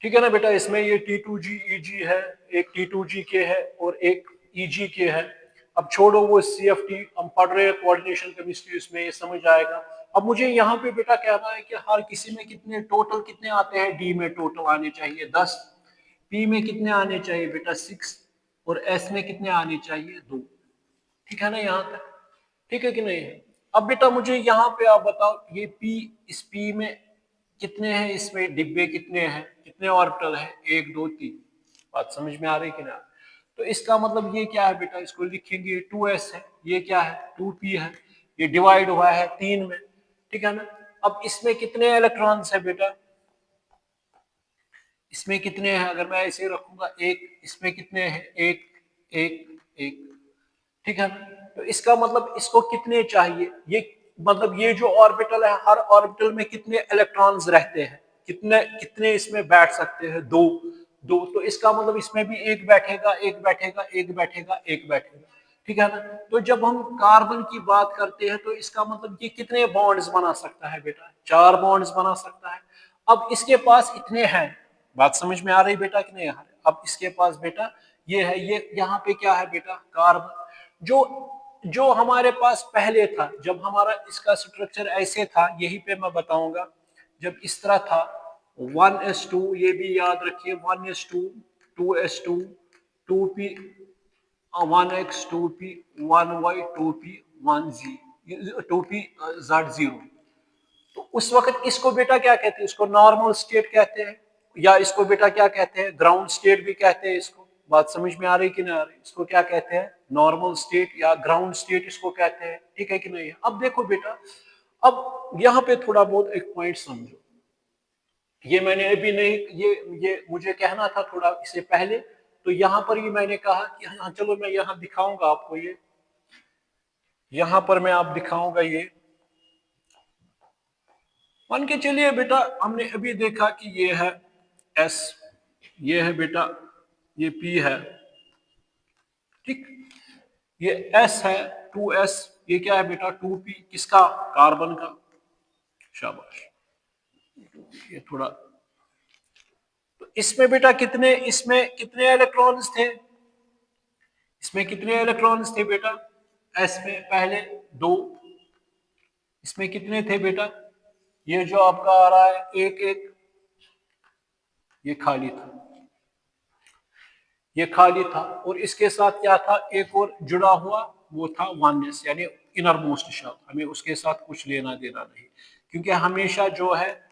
Speaker 1: ठीक है ना बेटा? इसमें ये T2G EG है, एक T2G के है और एक EG के है। अब छोड़ो वो CFT, हम पढ़ रहे हैं कोऑर्डिनेशन केमिस्ट्री, इसमें ये समझ आएगा। अब मुझे यहाँ पे बेटा कहना है कि हर किसी में कितने टोटल कितने आते हैं? डी में टोटल आने चाहिए 10, पी में कितने आने चाहिए बेटा? 6, और एस में कितने आने चाहिए? 2, ठीक है ना यहाँ तक? ठीक है कि नहीं है? अब बेटा मुझे यहाँ पे आप बताओ, ये पी, इस पी में कितने हैं? इसमें डिब्बे कितने हैं? कितने ऑर्बिटल है? 1 2 3। बात समझ में आ रही है कि ना? तो इसका मतलब ये क्या है बेटा? इसको लिखेंगे 2s है, ये क्या है? 2p है, ये डिवाइड हुआ है 3 में, ठीक है ना? अब इसमें कितने इलेक्ट्रॉन्स है बेटा? इसमें कितने हैं? अगर मैं ऐसे रखूंगा एक, इसमें कितने हैं? एक एक एक, ठीक है ना? तो इसका मतलब इसको कितने चाहिए? ये मतलब ये जो ऑर्बिटल है, हर ऑर्बिटल में कितने इलेक्ट्रॉन्स रहते हैं? कितने कितने इसमें बैठ सकते हैं? दो दो। तो इसका मतलब इसमें भी एक बैठेगा, एक बैठेगा, एक बैठेगा, एक बैठेगा, ठीक है ना? तो जब हम कार्बन की बात करते हैं तो इसका मतलब ये कितने बॉन्ड्स बना सकता है बेटा? 4 बॉन्ड्स बना सकता है। अब इसके पास इतने हैं, बात समझ में आ रही बेटा कि नहीं आ रही? अब इसके पास बेटा ये है, ये यहाँ पे क्या है बेटा? कार्बन। जो जो हमारे पास पहले था, जब हमारा इसका स्ट्रक्चर ऐसे था, यही पे मैं बताऊंगा, जब इस तरह था 1s2, ये भी याद रखिए 1s2 2s2 2p 1x 2p 1y 2p 1z 2p z0। तो उस वक्त इसको बेटा क्या कहते हैं? इसको नॉर्मल स्टेट कहते हैं, या इसको बेटा क्या कहते हैं? ग्राउंड स्टेट भी कहते हैं इसको। बात समझ में आ रही कि नहीं आ रही? इसको क्या कहते हैं? नॉर्मल स्टेट या ग्राउंड स्टेट इसको कहते हैं, ठीक है कि नहीं है? अब देखो बेटा, अब यहाँ पे थोड़ा बहुत एक पॉइंट समझो, ये मैंने अभी नहीं, ये मुझे कहना था थोड़ा इससे पहले, तो यहाँ पर ही मैंने कहा कि हाँ चलो मैं यहाँ दिखाऊंगा आपको, ये यहाँ पर मैं आप दिखाऊंगा। ये मान के चलिए बेटा, हमने अभी देखा कि ये है S, ये है बेटा, ये P है, ठीक, ये S है 2S, ये क्या है बेटा? 2P, किसका? कार्बन का, शाबाश। ये थोड़ा, तो इसमें बेटा कितने, इसमें कितने इलेक्ट्रॉन्स थे? इसमें कितने इलेक्ट्रॉन्स थे बेटा? S में पहले 2, इसमें कितने थे बेटा? ये जो आपका आ रहा है एक एक, ये खाली था, ये खाली था, और इसके साथ क्या था? एक और जुड़ा हुआ, वो था वननेस, यानी इनर मोस्ट शेल। हमें उसके साथ कुछ लेना देना नहीं, क्योंकि हमेशा जो है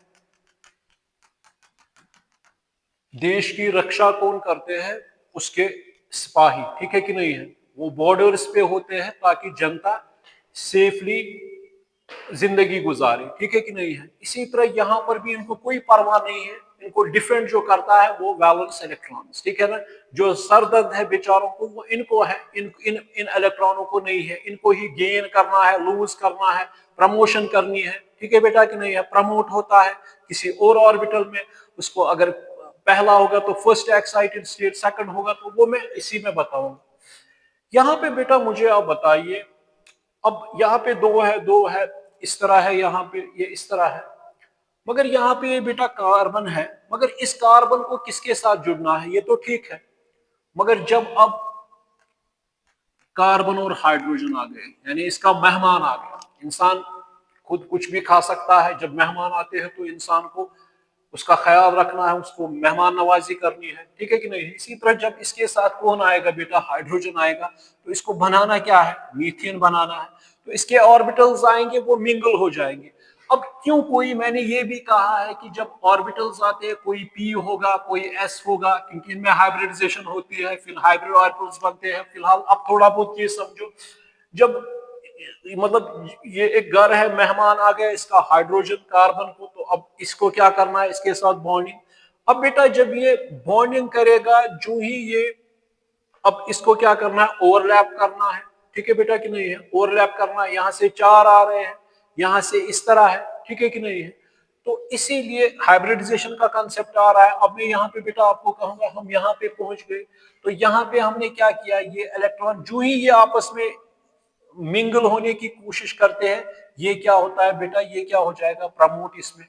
Speaker 1: देश की रक्षा कौन करते हैं? उसके सिपाही, ठीक है कि नहीं है? वो बॉर्डर्स पे होते हैं ताकि जनता सेफली जिंदगी गुजारे, ठीक है कि नहीं है? इसी तरह यहाँ पर भी इनको कोई परवाह नहीं है, इनको डिफेंड जो करता है वो वैलेंस इलेक्ट्रॉन्स, ठीक है ना? जो सरदर्द है बेचारों को, वो इनको है, इन इलेक्ट्रॉनों को नहीं है। इनको ही गेन करना है, लूज करना है, प्रमोशन करनी है, ठीक है बेटा कि नहीं है? प्रमोट होता है किसी और ऑर्बिटल में, उसको अगर पहला होगा तो फर्स्ट एक्साइटेड स्टेट, सेकंड होगा तो वो मैं इसी में बताऊंगा। यहाँ पे बेटा मुझे आप बताइए, अब यहाँ पे दो है, इस तरह है, यहाँ पे ये इस तरह है, मगर यहाँ पे ये बेटा कार्बन है, मगर इस कार्बन को किसके साथ जुड़ना है, ये तो ठीक है, मगर जब अब कार्बन और हाइड्रोजन आ गए, यानी इसका मेहमान आ गया, इंसान खुद कुछ भी खा सकता है, जब मेहमान आते हैं तो इंसान को उसका ख्याल रखना है, उसको मेहमान नवाजी करनी है, ठीक है कि नहीं। इसी तरह जब इसके साथ कौन आएगा बेटा, हाइड्रोजन आएगा, तो इसको बनाना क्या है, मीथेन बनाना है, तो इसके ऑर्बिटल्स आएंगे, वो मिंगल हो जाएंगे। अब क्यों, कोई मैंने ये भी कहा है कि जब ऑर्बिटल्स आते हैं कोई पी होगा कोई एस होगा, क्योंकि इनमें हाइब्रिडाइजेशन होती है, फिर हाइब्रिड ऑर्बिटल्स बनते हैं। फिलहाल अब थोड़ा बहुत ये समझो, जब मतलब ये एक घर है, मेहमान आ गया इसका हाइड्रोजन कार्बन को, तो अब इसको क्या करना है, इसके साथ बॉन्डिंग। अब बेटा जब ये बॉन्डिंग करेगा, जो ही ये, अब इसको क्या करना है, ओवरलैप करना है, ठीक है बेटा कि नहीं है, ओवरलैप करना है, यहां से चार आ रहे हैं, यहां से इस तरह है, ठीक है कि नहीं है। तो इसीलिए हाइब्रिडाइजेशन का कंसेप्ट आ रहा है। अब मैं यहाँ पे बेटा आपको कहूंगा, हम यहाँ पे पहुंच गए, तो यहाँ पे हमने क्या किया, ये इलेक्ट्रॉन जो ही ये आपस में मिंगल होने की कोशिश करते हैं, ये क्या होता है बेटा, ये क्या हो जाएगा, प्रमोट इसमें,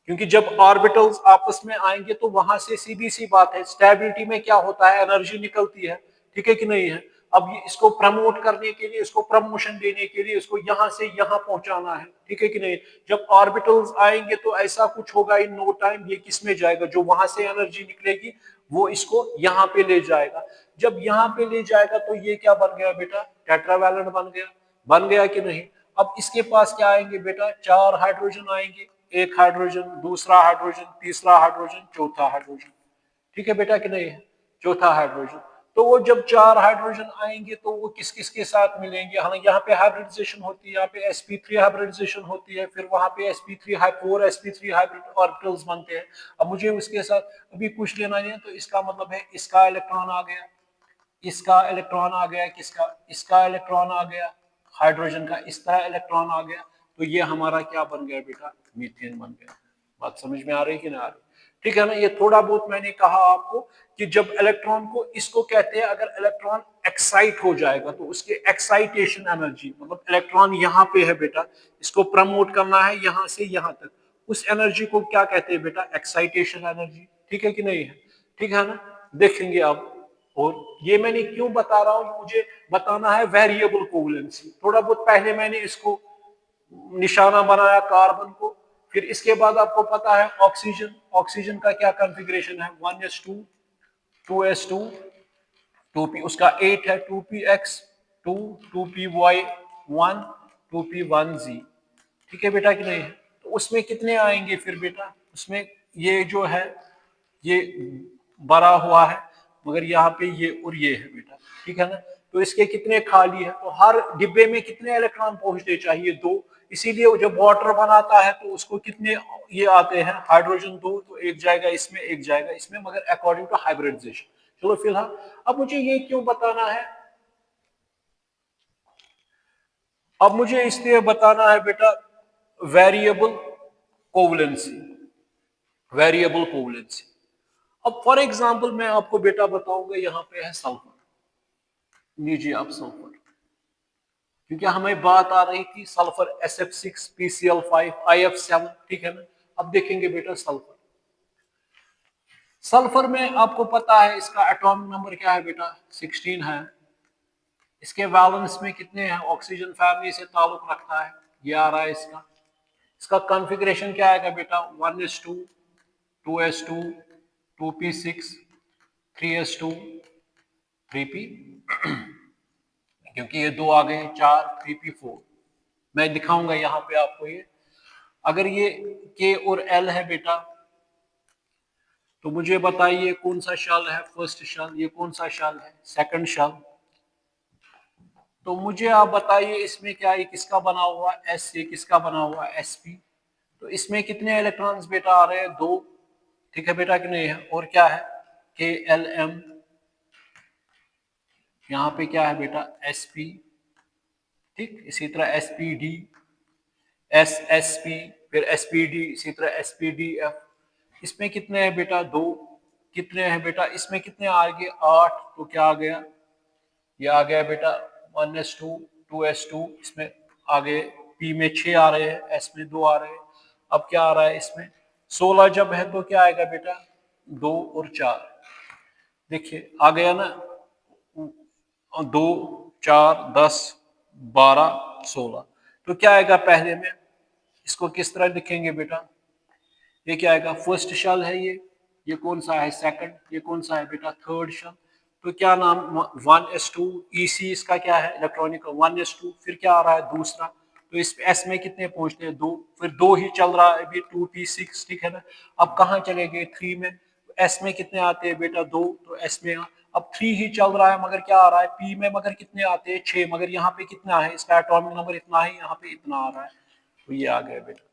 Speaker 1: क्योंकि जब ऑर्बिटल्स आपस में आएंगे तो वहां से सीधी सी बात है, स्टेबिलिटी में क्या होता है, एनर्जी निकलती है, ठीक है कि नहीं है। अब ये इसको प्रमोट करने के लिए, इसको प्रमोशन देने के लिए, इसको यहां से यहां पहुंचाना है, ठीक है कि नहीं। जब ऑर्बिटल्स आएंगे तो ऐसा कुछ होगा, इन नो टाइम ये किस में जाएगा, जो वहां से एनर्जी निकलेगी वो इसको यहाँ पे ले जाएगा। जब यहाँ पे ले जाएगा तो ये क्या बन गया बेटा, टेट्रावैलेंट बन गया कि नहीं। अब इसके पास क्या आएंगे बेटा, चार हाइड्रोजन आएंगे, एक हाइड्रोजन, दूसरा हाइड्रोजन, तीसरा हाइड्रोजन, चौथा हाइड्रोजन, ठीक है बेटा कि नहीं है, चौथा हाइड्रोजन। तो वो जब चार हाइड्रोजन आएंगे तो वो किस किस के साथ मिलेंगे, हाँ यहाँ पे हाइब्रिडाइजेशन होती है, यहाँ पे sp3 हाइब्रिडाइजेशन होती है, फिर वहां पे sp3 sp3 हाइब्रिड ऑर्बिटल्स बनते हैं। अब मुझे उसके साथ अभी कुछ लेना नहीं है, तो इसका मतलब है इसका इलेक्ट्रॉन आ गया, इसका इलेक्ट्रॉन आ गया, किसका, इसका इलेक्ट्रॉन आ गया, हाइड्रोजन का इस तरह इलेक्ट्रॉन आ गया, तो ये हमारा क्या बन गया बेटा, मीथेन बन गया। बात समझ में आ रही कि ना आ रही, ठीक है ना। ये थोड़ा बहुत मैंने कहा आपको कि जब इलेक्ट्रॉन को, इसको कहते हैं, अगर इलेक्ट्रॉन एक्साइट हो जाएगा तो उसके एक्साइटेशन एनर्जी, मतलब इलेक्ट्रॉन यहाँ पे है बेटा, इसको प्रमोट करना है यहां से यहां तक, उस एनर्जी को क्या कहते हैं बेटा, एक्साइटेशन एनर्जी, ठीक है कि नहीं है, ठीक है ना। देखेंगे अब, और ये मैंने क्यों बता रहा हूं, मुझे बताना है वेरिएबल कोवलेंसी। थोड़ा बहुत पहले मैंने इसको निशाना बनाया कार्बन को, फिर इसके बाद आपको पता है ऑक्सीजन, ऑक्सीजन का क्या कॉन्फ़िगरेशन है, 1s2 2s2 2p, उसका 8 है, 2px2 2py1 2p1z, ठीक है बेटा कि नहीं है। तो उसमें कितने आएंगे फिर बेटा, उसमें ये जो है ये भरा हुआ है, मगर यहाँ पे ये और ये है बेटा, ठीक है ना। तो इसके कितने खाली है, तो हर डिब्बे में कितने इलेक्ट्रॉन पहुंचने चाहिए, दो। इसीलिए जब वाटर बनाता है तो उसको कितने ये आते हैं, हाइड्रोजन दो, तो एक जाएगा इसमें एक जाएगा इसमें, मगर अकॉर्डिंग टू हाइब्रिडाइजेशन। चलो फिलहाल, अब मुझे ये क्यों बताना है, अब मुझे इसलिए बताना है बेटा वेरिएबल कोवलेंसी, वेरिएबल कोवलेंसी। अब फॉर एग्जांपल मैं आपको बेटा बताऊंगा, यहाँ पे है सल्फर, लीजिए आप सल्फर, क्योंकि हमें बात आ रही थी सल्फर SF6 PCl5 IF7, ठीक है ना। अब देखेंगे बेटा सल्फर, सल्फर में आपको पता है इसका एटॉमिक नंबर क्या है बेटा, 16 है। इसके वैलेंस में कितने हैं, ऑक्सीजन फैमिली से ताल्लुक रखता है, ये आ रहा है इसका। इसका कॉन्फ़िगरेशन क्या आएगा बेटा, 1s2 2s2 2p6 3s2 3p, क्योंकि ये दो आ गए, 4 3p4। मैं दिखाऊंगा यहाँ पे आपको ये, अगर ये K और L है बेटा, तो मुझे बताइए कौन सा शल है, फर्स्ट शल, ये कौन सा शल है, सेकंड शल। तो मुझे आप बताइए इसमें क्या है, किसका बना हुआ S से, किसका बना हुआ sp। तो इसमें कितने इलेक्ट्रॉन्स बेटा आ रहे हैं, दो, ठीक है बेटा कि नहीं है। और क्या है, KLM, यहाँ पे क्या है बेटा sp, ठीक। इसी तरह SPD SSP, फिर SPD, इसी तरह SPDF। इसमें कितने हैं बेटा, दो, कितने हैं बेटा, इसमें कितने आ गए 8, तो क्या आ गया, ये आ गया बेटा 1s2 2s2, इसमें आ गए, पी में 6 आ रहे हैं, एस में 2 आ रहे हैं। अब क्या आ रहा है इसमें 16 जब है तो क्या आएगा बेटा 2 और 4, देखिए आ गया ना 2 4 10 12 16, तो क्या आएगा पहले में, इसको किस तरह लिखेंगे बेटा, ये क्या आएगा फर्स्ट शल है, ये कौन सा है सेकंड, ये कौन सा है बेटा थर्ड शल, तो क्या नाम 1s2 EC इसका क्या है इलेक्ट्रॉनिक 1s2, फिर क्या आ रहा है दूसरा, तो इस एस में कितने पहुंचते हैं 2, फिर 2 ही चल रहा है अभी 2p6, ठीक है ना। अब कहाँ चले गए 3 में, एस में कितने आते हैं बेटा 2, तो एस में अब 3 ही चल रहा है, मगर क्या आ रहा है पी में, मगर कितने आते हैं 6, मगर यहाँ पे कितना है इसका एटॉमिक नंबर इतना ही, यहाँ पे इतना आ रहा है, तो ये आ गया बेटा,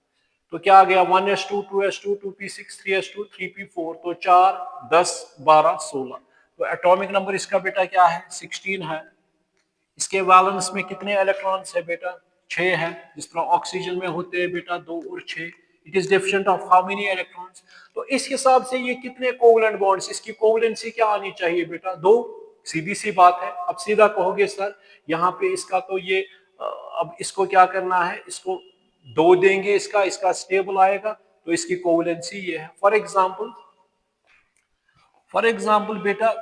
Speaker 1: तो क्या आ गया 1s2 2s2 2p6 3s2 3p4, तो 4 10 12 16, तो एटॉमिक नंबर इसका बेटा क्या है 16 है। इसके वैलेंस में कितने इलेक्ट्रॉन्स है बेटा 6 है, जिस तरह ऑक्सीजन में होते हैं बेटा 2 और 6, it is deficient of how many electrons, तो इस हिसाब से ये कितने कोवलेंट बॉन्ड्स, इसकी कोवलेंसी क्या आनी चाहिए बेटा 2, सीधी सी बात है। अब सीधा कहोगे सर यहाँ पे इसका तो ये अब इसको क्या करना है, इसको 2 देंगे, इसका स्टेबल आएगा, तो इसकी कोवलेंसी ये है। फॉर एग्जाम्पल बेटा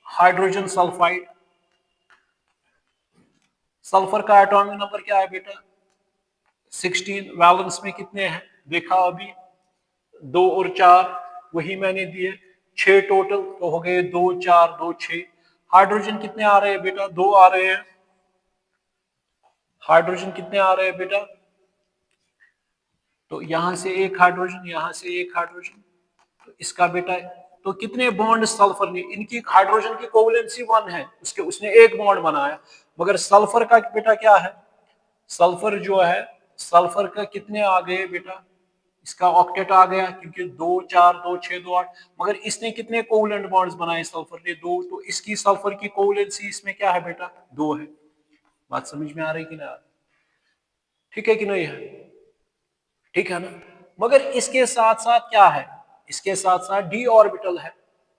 Speaker 1: हाइड्रोजन सल्फाइड, सल्फर का एटॉमिक नंबर क्या है बेटा 16, वैलेंस में कितने हैं देखा अभी 2 और 4 वही मैंने दिए, 6 टोटल, तो हो गए 2 4 2 6। हाइड्रोजन कितने आ रहे हैं बेटा 2 आ रहे हैं, हाइड्रोजन कितने आ रहे हैं बेटा, तो यहां से एक हाइड्रोजन, यहां से एक हाइड्रोजन, तो इसका बेटा, तो कितने बॉन्ड सल्फर ने, इनकी हाइड्रोजन की कोवलेंसी 1 है, उसने एक बॉन्ड बनाया, मगर सल्फर का बेटा क्या है, सल्फर जो है, सल्फर का कितने आ गए बेटा, इसका ऑक्टेट आ गया, क्योंकि 2 4 2 6 2 8, मगर इसने कितने कोवलेंट बॉन्ड्स बनाए सल्फर ने 2, तो इसकी सल्फर की कोवलेंसी इसमें क्या है बेटा 2 है। बात समझ में आ रही कि नहीं, ठीक है कि नहीं है, ठीक है ना। मगर इसके साथ साथ क्या है, इसके साथ साथ डी ऑर्बिटल है,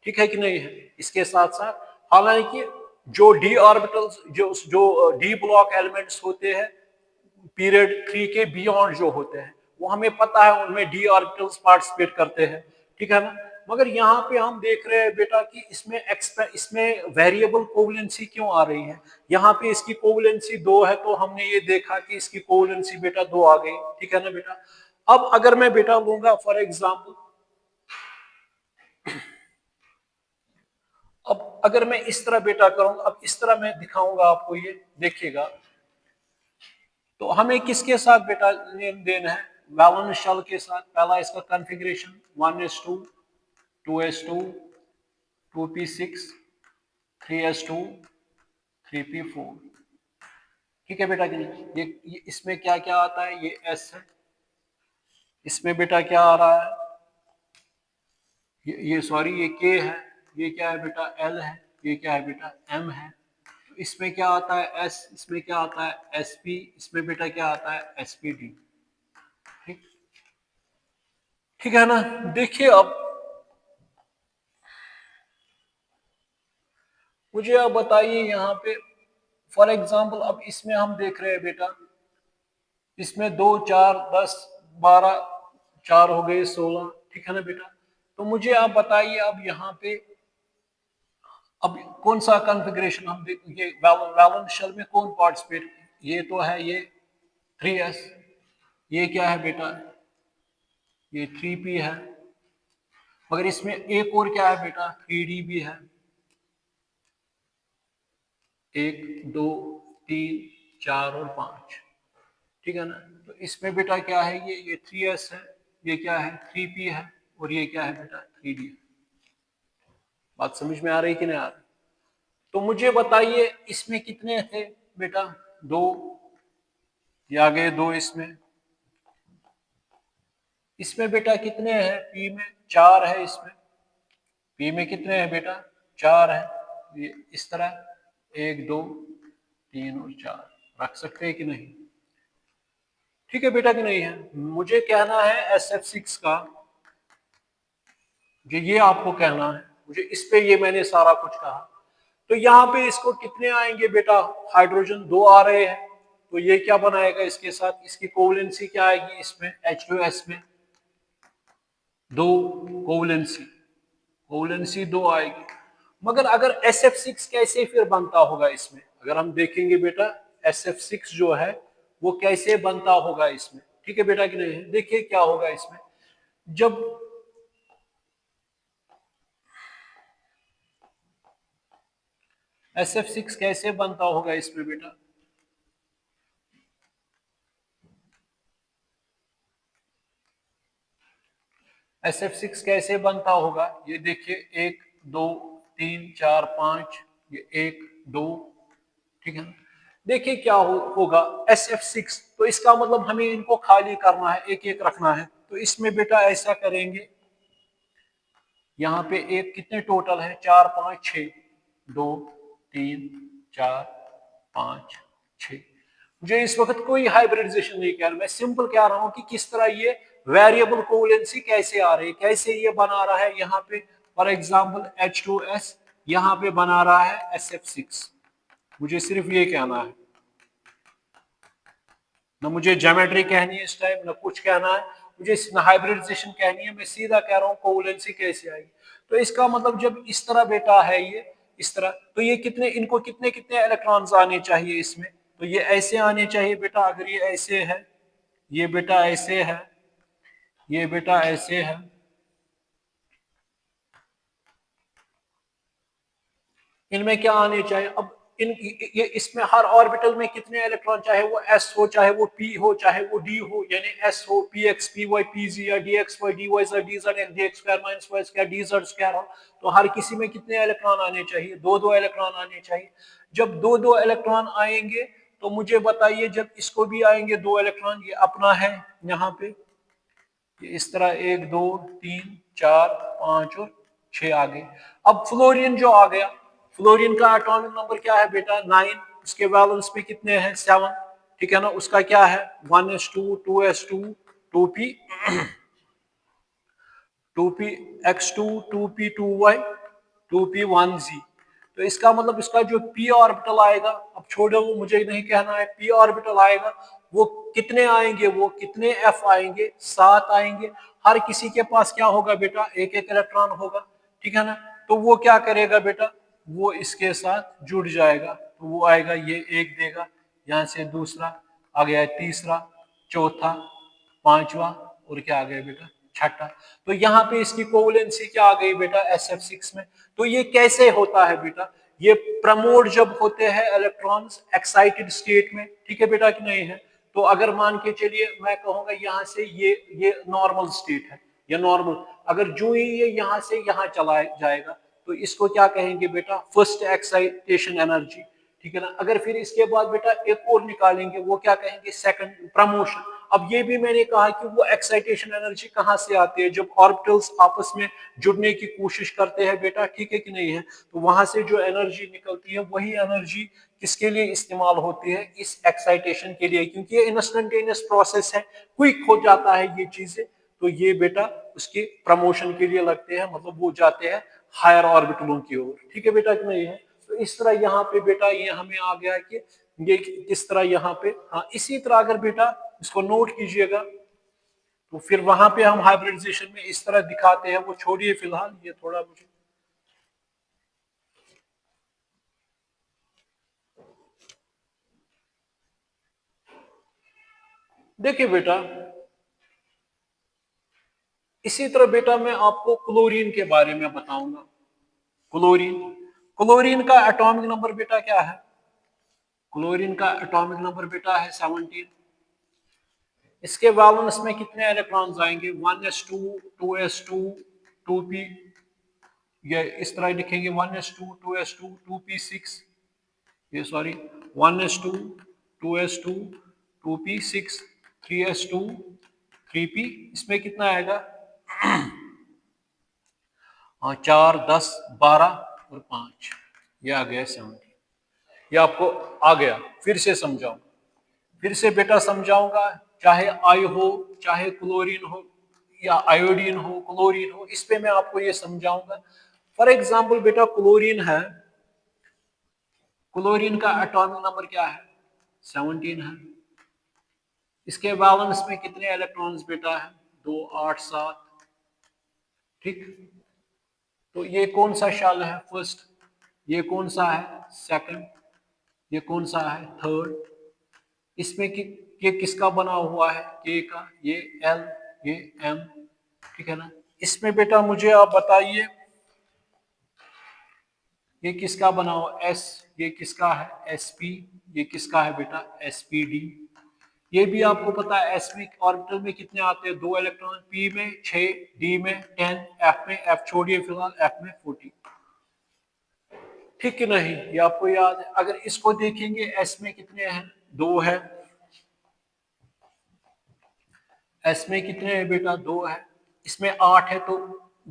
Speaker 1: ठीक है कि नहीं है, इसके साथ साथ, हालांकि जो डी ऑर्बिटल्स जो डी ब्लॉक एलिमेंट्स होते हैं पीरियड 3 के बियॉन्ड जो होते हैं, वो हमें पता है उनमें डी ऑर्बिटल्स पार्टिसिपेट करते हैं, ठीक है ना। मगर यहाँ पे हम देख रहे हैं बेटा कि इसमें वेरिएबल कोवलेंसी क्यों आ रही है, यहाँ पे इसकी कोवलेंसी 2 है, तो हमने ये देखा कि इसकी कोवलेंसी बेटा 2 आ गई, ठीक है ना बेटा। अब अगर मैं बेटा लूंगा फॉर एग्जाम्पल, अब अगर मैं इस तरह बेटा करूंगा, अब इस तरह मैं दिखाऊंगा आपको, ये देखिएगा, तो हमें किसके साथ बेटा लेन देन है, वैलेंस शेल के साथ। पहला इसका configuration 1s2 2s2 2p6 3s2 3p4, ठीक है बेटा कि नहीं, ये इसमें क्या क्या आता है, ये s है, इसमें बेटा क्या आ रहा है, ये सॉरी ये k है, ये क्या है बेटा l है, ये क्या है बेटा m है, तो इसमें क्या आता है s, इसमें क्या आता है sp, इसमें बेटा क्या आता है spd, ठीक, ठीक है ना। देखिए अब मुझे अब बताइए यहाँ पे फॉर एग्जाम्पल, अब इसमें हम देख रहे हैं बेटा, इसमें 2 4 10 12 4 हो गए 16, ठीक है ना बेटा। तो मुझे आप बताइए अब यहाँ पे अब कौन सा कॉन्फ़िगरेशन हम देख, ये वैलेंस शेल में कौन पार्टिसिपेट, ये तो है ये 3s, ये क्या है बेटा ये 3p है, मगर इसमें एक और क्या है बेटा 3d भी है, 1 2 3 4 और 5, ठीक है ना। तो इसमें बेटा क्या है, ये 3s है, ये क्या है 3p है, और ये क्या है बेटा 3d है। बात समझ में आ रही कि नहीं आ रही, तो मुझे बताइए इसमें कितने थे बेटा 2, ये आ गए 2, इसमें बेटा कितने हैं p में 4 है, इसमें p में कितने हैं बेटा 4 है, ये इस तरह 1 2 3 और 4 रख सकते हैं कि नहीं, ठीक है बेटा कि नहीं है। मुझे कहना है SF6 का, ये आपको कहना है मुझे इस पे ये मैंने सारा कुछ कहा। तो यहाँ पे इसको कितने आएंगे बेटा, हाइड्रोजन 2 आ रहे हैं, तो ये क्या बनाएगा इसके साथ, इसकी कोवलेंसी क्या आएगी इसमें H2S में, 2 कोवलेंसी, कोवलेंसी 2 आएगी। मगर अगर SF6 कैसे फिर बनता होगा इसमें, अगर हम देखेंगे बेटा SF6 जो है वो कैसे बनता होगा इसमें, ठीक है बेटा कि नहीं, देखिए क्या होगा इसमें, जब SF6 कैसे बनता होगा इसमें बेटा, SF6 कैसे बनता होगा, ये देखिए 1 2 3 4 5, ये 1 2, ठीक है। देखिए क्या होगा SF6, तो इसका मतलब हमें इनको खाली करना है, एक एक रखना है। तो इसमें बेटा ऐसा करेंगे, यहाँ पे एक कितने टोटल है, 4 5 6, 2 3 4 5 6। मुझे इस वक्त कोई हाइब्रिडाइजेशन नहीं कह रहा, मैं सिंपल कह रहा हूं कि किस तरह ये वेरिएबल कोवलेंसी कैसे आ रही है, कैसे ये बना रहा है। यहाँ पे फॉर एग्जांपल H2S यहाँ पे बना रहा है SF6, मुझे सिर्फ ये कहना है, ना मुझे ज्योमेट्री कहनी है इस टाइम, ना कुछ कहना है मुझे, हाइब्रिडाइजेशन कहनी है, मैं सीधा कह रहा हूँ कोवलेंसी कैसे आएगी। तो इसका मतलब जब इस तरह बेटा है ये इस तरह, तो ये कितने, इनको कितने कितने इलेक्ट्रॉन्स आने चाहिए इसमें, तो ये ऐसे आने चाहिए बेटा, अगर ये ऐसे है, ये बेटा ऐसे है, ये बेटा ऐसे है, इनमें क्या आने चाहिए। अब इन ये इसमें हर ऑर्बिटल में कितने इलेक्ट्रॉन, चाहे वो s हो, चाहे वो p हो, चाहे वो d हो, यानी s हो px py pz या dxy dyz dz dx square minus y square dz square हो, तो हर किसी में कितने इलेक्ट्रॉन आने चाहिए, दो दो इलेक्ट्रॉन आने चाहिए। जब दो दो इलेक्ट्रॉन आएंगे तो मुझे बताइए, जब इसको भी आएंगे 2 इलेक्ट्रॉन, ये अपना है यहाँ पे, ये इस तरह 1 2 3 4 5 और 6 आ गए। अब फ्लोरीन जो आ गया, फ्लोरीन का एटॉमिक नंबर क्या है बेटा 9, उसके वैलेंस पे कितने हैं 7, ठीक है ना, उसका क्या है 1s2 2s2 2p 2px2 2p2y 2p1z। तो इसका मतलब इसका जो p ऑर्बिटल आएगा, अब छोड़ो वो मुझे नहीं कहना है, p ऑर्बिटल आएगा वो कितने आएंगे, वो कितने f आएंगे 7 आएंगे। हर किसी के पास क्या होगा बेटा, एक एक इलेक्ट्रॉन होगा, ठीक है ना। तो वो क्या करेगा बेटा, वो इसके साथ जुड़ जाएगा, तो वो आएगा, ये एक देगा, यहाँ से दूसरा आ गया, तीसरा, चौथा, पांचवा और क्या आ गया बेटा छठा। तो यहाँ पे इसकी कोवलेंसी क्या आ गई बेटा SF6 में। तो ये कैसे होता है बेटा, ये प्रमोट जब होते हैं इलेक्ट्रॉन्स एक्साइटेड स्टेट में, ठीक है बेटा कि नहीं है। तो अगर मान के चलिए मैं कहूंगा यहाँ से ये नॉर्मल स्टेट है, ये नॉर्मल, अगर जो ही ये यहाँ से यहाँ चला जाएगा तो इसको क्या कहेंगे बेटा फर्स्ट एक्साइटेशन एनर्जी, ठीक है ना। अगर फिर इसके बाद बेटा एक और निकालेंगे, वो क्या कहेंगे सेकंड प्रमोशन। अब ये भी मैंने कहा कि वो एक्साइटेशन एनर्जी कहाँ से आती है, जब ऑर्बिटल्स आपस में जुड़ने की कोशिश करते हैं बेटा, ठीक है कि नहीं है। तो वहां से जो एनर्जी निकलती है वही एनर्जी किसके लिए इस्तेमाल होती है, इस एक्साइटेशन के लिए, क्योंकि ये इंस्टेंटेनियस प्रोसेस है, क्विक हो जाता है ये चीजें। तो ये बेटा उसके प्रमोशन के लिए लगते हैं, मतलब वो जाते हैं हायर ऑर्बिटलों की ओर, ठीक है बेटा कि नहीं है। तो इस तरह यहाँ पे बेटा ये हमें आ गया कि ये किस तरह यहाँ पे, हाँ इसी तरह अगर बेटा इसको नोट कीजिएगा तो फिर वहां पे हम हाइब्रिडाइजेशन में इस तरह दिखाते हैं, वो छोड़िए फिलहाल, ये थोड़ा मुझे देखिए बेटा। इसी तरह बेटा मैं आपको क्लोरीन के बारे में बताऊंगा। क्लोरीन, क्लोरीन का एटॉमिक नंबर बेटा क्या है, क्लोरीन का एटॉमिक नंबर बेटा है 17। इसके वैलेंस में कितने इलेक्ट्रॉन्स आएंगे 1s2 2s2 2p, ये इस तरह लिखेंगे 1s2 2s2 2p6, ये sorry 1s2 2s2 2p6 3s2 3p, इसमें कितना आएगा 4 10 12 और 5, ये आ गया 17। ये आपको आ गया, फिर से समझाऊं, फिर से बेटा समझाऊंगा, चाहे आई हो चाहे क्लोरीन हो या आयोडीन हो क्लोरीन हो, इस पे मैं आपको ये समझाऊंगा। फॉर एग्जाम्पल बेटा क्लोरीन है, क्लोरीन का एटॉमिक नंबर क्या है 17 है। इसके वैलेंस में कितने इलेक्ट्रॉन्स बेटा है 2 8 7। ठीक, तो ये कौन सा शेल है फर्स्ट, ये कौन सा है सेकंड, ये कौन सा है थर्ड। इसमें कि ये किसका बना हुआ है के का, ये एल, ये एम। ठीक है ना। इसमें बेटा मुझे आप बताइए ये किसका बना हुआ एस, ये किसका है एस पी, ये किसका है बेटा एस पी डी। ये भी आपको पता है एस में ऑर्बिटल में कितने आते हैं 2 इलेक्ट्रॉन, पी में 6, डी में 10, एफ में, एफ छोड़िए फिलहाल, एफ में 40। ठीक है नहीं, ये आपको याद है। अगर इसको देखेंगे एस में कितने हैं 2 है, एस में कितने हैं बेटा 2 है, इसमें 8 है तो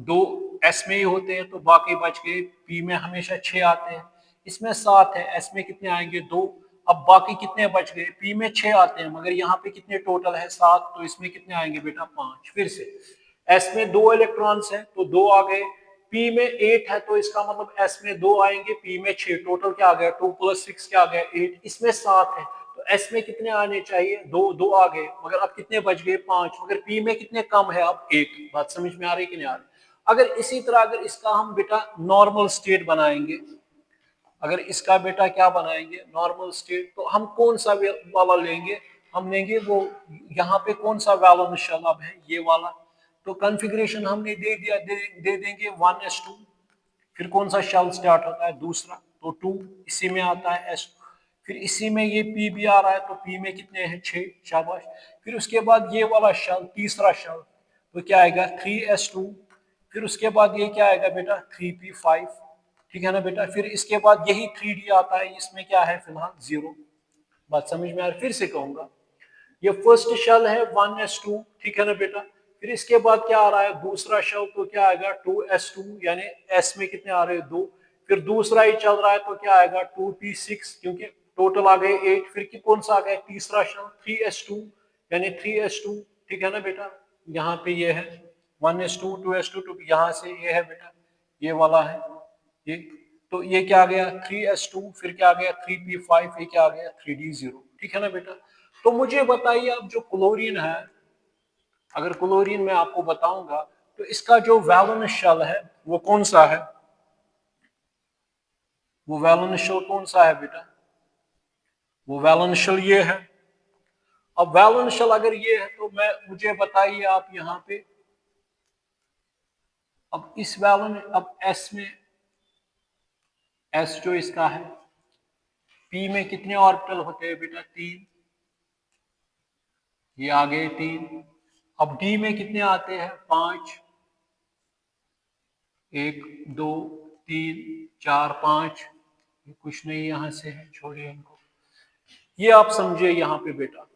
Speaker 1: 2 एस में ही होते हैं तो बाकी बच गए। पी में हमेशा 6 आते हैं, इसमें 7 है, एस में कितने आएंगे 2। अब बाकी कितने बच गए, पी में 6 आते हैं मगर यहाँ पे कितने टोटल है 7, तो इसमें कितने आएंगे बेटा 5। फिर से एस में 2 इलेक्ट्रॉन्स है तो 2 आ गए, पी में 8 है तो इसका मतलब एस में 2 आएंगे, पी में 6, टोटल क्या आ गया 2 + 6 क्या आ गया 8। इसमें 7 है तो एस में कितने आने चाहिए 2, 2 आ गए मगर अब कितने बच गए 5, मगर पी में कितने कम है अब 1। बात समझ में आ रही कि नहीं आ रही। अगर इसी तरह अगर इसका हम बेटा नॉर्मल स्टेट बनाएंगे, अगर इसका बेटा क्या बनाएंगे नॉर्मल स्टेट, तो हम कौन सा वाला लेंगे, हम लेंगे वो यहाँ पे कौन सा वैलेंस शेल अब है ये वाला। तो कॉन्फ़िगरेशन हमने दे दिया, दे देंगे 1s2। फिर कौन सा शेल स्टार्ट होता है दूसरा, तो 2 इसी में आता है s। फिर इसी में ये p भी आ रहा है तो p में कितने हैं 6, शाबाश। फिर उसके बाद ये वाला शेल तीसरा शेल तो क्या आएगा 3s2। फिर उसके बाद ये क्या आएगा बेटा 3p5। ठीक है ना बेटा। फिर इसके बाद यही 3d आता है, इसमें क्या है फिलहाल 0। बात समझ में आ रही, फिर से कहूंगा ये फर्स्ट शेल है 1s2। ठीक है ना बेटा। फिर इसके बाद क्या आ रहा है दूसरा शेल तो क्या आएगा 2s2, यानी s में कितने आ रहे हैं 2। फिर दूसरा ही चल रहा है तो क्या आएगा 2p6 क्योंकि टोटल आ गए 8। फिर कौन सा आ गया तीसरा शेल 3s2 यानी 3s2। ठीक है ना बेटा। यहाँ पे ये है 1s2 2s2 2, यहाँ से ये है बेटा ये वाला है ये। तो ये क्या आ गया 3s2, फिर क्या आ गया 3p5, ये क्या आ गया 3d0। ठीक है ना बेटा। तो मुझे बताइए अब जो क्लोरीन है, अगर क्लोरीन मैं आपको बताऊंगा तो इसका जो वैलेंस शेल है वो कौन सा है, वो वैलेंस शेल कौन सा है बेटा, वो वैलेंस शेल ये है। अब वैलेंस शेल अगर ये है तो मैं मुझे बताइए आप यहाँ पे, अब इस वैलेंस अब एस में, एस जो इसका है, पी में कितने ऑर्बिटल होते हैं बेटा 3, ये आ गए 3। अब डी में कितने आते हैं 5, 1 2 3 4 5। ये कुछ नहीं यहां से है, छोड़िए इनको। ये आप समझिए यहाँ पे बेटा।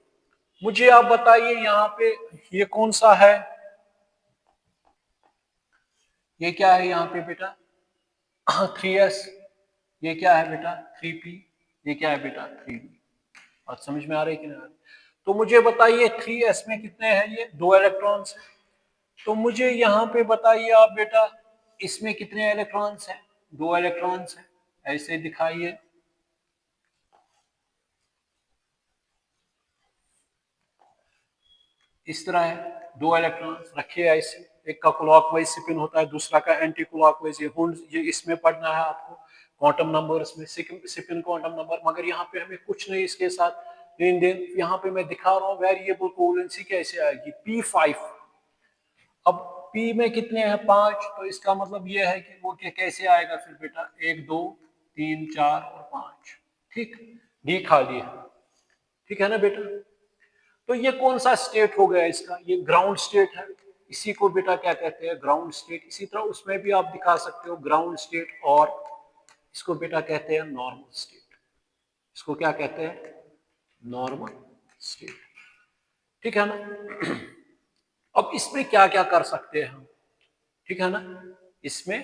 Speaker 1: मुझे आप बताइए यहाँ पे ये कौन सा है, ये क्या है यहाँ पे बेटा 3s। ये क्या है बेटा 3p। ये क्या है बेटा 3d। बात समझ में आ रही है कि नहीं आ रही। तो मुझे बताइए 3s में कितने हैं, ये 2 इलेक्ट्रॉन्स हैं। तो मुझे यहाँ पे बताइए आप बेटा इसमें कितने इलेक्ट्रॉन्स हैं, 2 इलेक्ट्रॉन्स हैं। ऐसे दिखाइए, इस तरह है 2 इलेक्ट्रॉन्स रखिए ऐसे, एक का क्लॉकवाइज स्पिन होता है दूसरा का एंटी क्लॉकवाइज। ये इसमें पढ़ना है आपको क्वांटम नंबर्स में स्पिन क्वांटम नंबर, मगर यहाँ पे हमें कुछ नहीं इसके साथ लेन देन। यहाँ पे मैं दिखा रहा हूँ वेरिएबल कोवेलेंसी कैसे आएगी p5। अब p में कितने हैं 5, तो इसका मतलब ये है कि वो कैसे आएगा फिर बेटा 1 2 3 4 और 5। ठीक, डी खाली है। ठीक है ना बेटा। तो ये कौन सा स्टेट हो गया इसका, ये ग्राउंड स्टेट है। इसी को बेटा क्या कहते हैं ग्राउंड स्टेट। इसी तरह उसमें भी आप दिखा सकते हो ग्राउंड स्टेट, और इसको बेटा कहते हैं नॉर्मल स्टेट। इसको क्या कहते हैं नॉर्मल स्टेट। ठीक है ना। अब इसमें क्या क्या कर सकते हैं हम, ठीक है ना, इसमें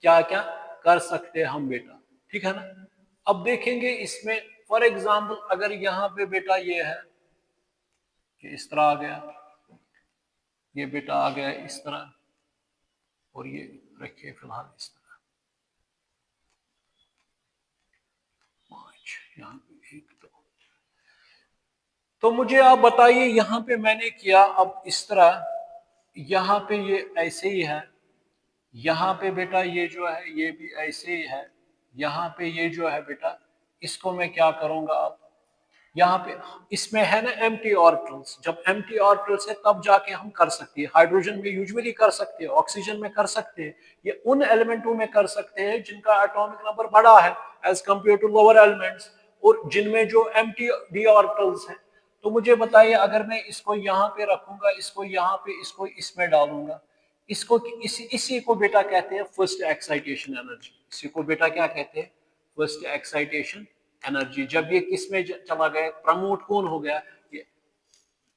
Speaker 1: क्या क्या कर सकते हैं हम बेटा। ठीक है ना। अब देखेंगे इसमें फॉर एग्जांपल अगर यहाँ पे बेटा ये है कि इस तरह आ गया, ये बेटा आ गया इस तरह, और ये रखिए फिलहाल इस तरह। यहाँ पे 1 2। तो मुझे आप बताइए, यहाँ पे मैंने किया अब इस तरह, यहाँ पे ये ऐसे ही है, यहाँ पे बेटा ये जो है ये भी ऐसे ही है, यहाँ पे ये जो है बेटा इसको मैं क्या करूंगा अब, यहाँ पे इसमें है ना एम्प्टी ऑर्बिटल्स, जब एम्प्टी ऑर्बिटल्स है तब जाके हम कर सकते हैं, हाइड्रोजन में यूजुअली कर सकते हैं, ऑक्सीजन में कर सकते हैं, ये उन एलिमेंटों में कर सकते हैं जिनका एटॉमिक नंबर बड़ा है as compare to lower elements, और जिनमें जो एम्प्टी डी ऑर्बिटल्स है। तो मुझे बताइए, अगर मैं इसको यहाँ पे रखूंगा, इसको यहाँ पे, इसको इसमें डालूंगा, इसको इसी को बेटा कहते हैं फर्स्ट एक्साइटेशन एनर्जी, इसी को बेटा क्या कहते हैं, फर्स्ट एक्साइटेशन एनर्जी। जब ये किस में चला गया, प्रमोट कौन हो गया, ये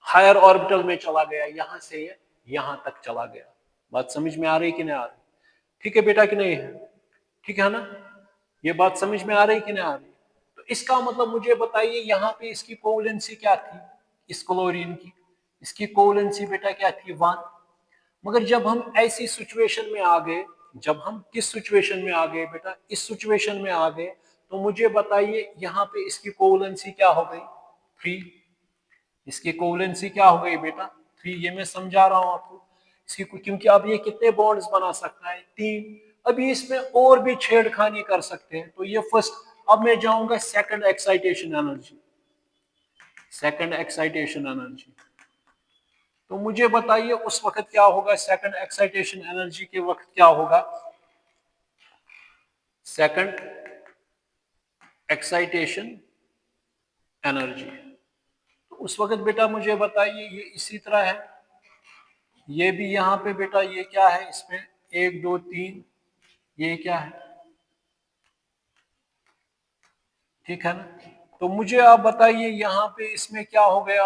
Speaker 1: हायर ऑर्बिटल में चला गया, यहां से ये यहां तक चला गया। बात समझ में आ रही कि नहीं आ रही? ठीक है बेटा कि नहीं है? ठीक है ना, ये बात समझ में आ रही कि नहीं आ रही? तो इसका मतलब मुझे बताइए, यहाँ पे इसकी कोवलेंसी क्या थी, इस क्लोरीन की, इसकी कोवलेंसी बेटा क्या थी, 1। मगर जब हम ऐसी सिचुएशन में आ गए, जब हम किस सिचुएशन में आ गए बेटा, इस सिचुएशन में आ गए, तो मुझे बताइए यहाँ पे इसकी कोवलेंसी क्या हो गई, 3। इसकी कोवलेंसी क्या हो गई बेटा, 3। ये मैं समझा रहा हूं आपको, इसकी क्योंकि अब ये कितने बॉन्ड्स बना सकता है, 3। अभी इसमें और भी छेड़खानी कर सकते हैं, तो ये फर्स्ट। अब मैं जाऊंगा second excitation energy, second excitation energy. तो मुझे बताइए उस वक्त क्या होगा, सेकंड एक्साइटेशन एनर्जी के वक्त क्या होगा, सेकंड एक्साइटेशन एनर्जी। तो उस वक्त बेटा मुझे बताइए, ये इसी तरह है, ये भी यहाँ पे बेटा ये क्या है, इसमें 1 2 3, ये क्या है, ठीक है ना। तो मुझे आप बताइए यहाँ पे इसमें क्या हो गया।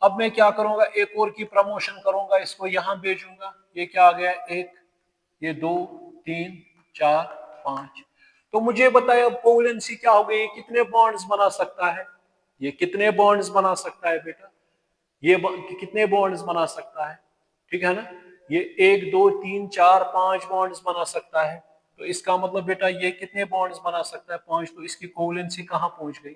Speaker 1: अब मैं क्या करूंगा, एक और की प्रमोशन करूंगा, इसको यहाँ भेजूंगा, ये क्या आ गया, 1, ये 2 3 4 5। तो मुझे बताइए अब कोवलेंसी क्या हो गई, कितने बॉन्ड्स बना सकता है, ये कितने बॉन्ड्स बना सकता है बेटा, ये कितने बॉन्ड्स बना सकता है, ठीक है ना। ये 1 2 3 4 5 बॉन्ड्स बना सकता है। तो इसका मतलब बेटा ये कितने बॉन्ड्स बना सकता है, 5। तो इसकी कोवलेंसी कहाँ पहुंच गई,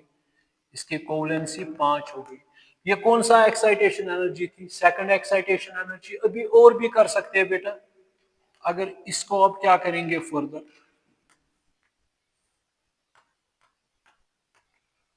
Speaker 1: इसकी कोवलेंसी 5 हो गई। ये कौन सा एक्साइटेशन एनर्जी थी, सेकंड एक्साइटेशन एनर्जी। अभी और भी कर सकते हैं बेटा, अगर इसको अब क्या करेंगे फर्दर,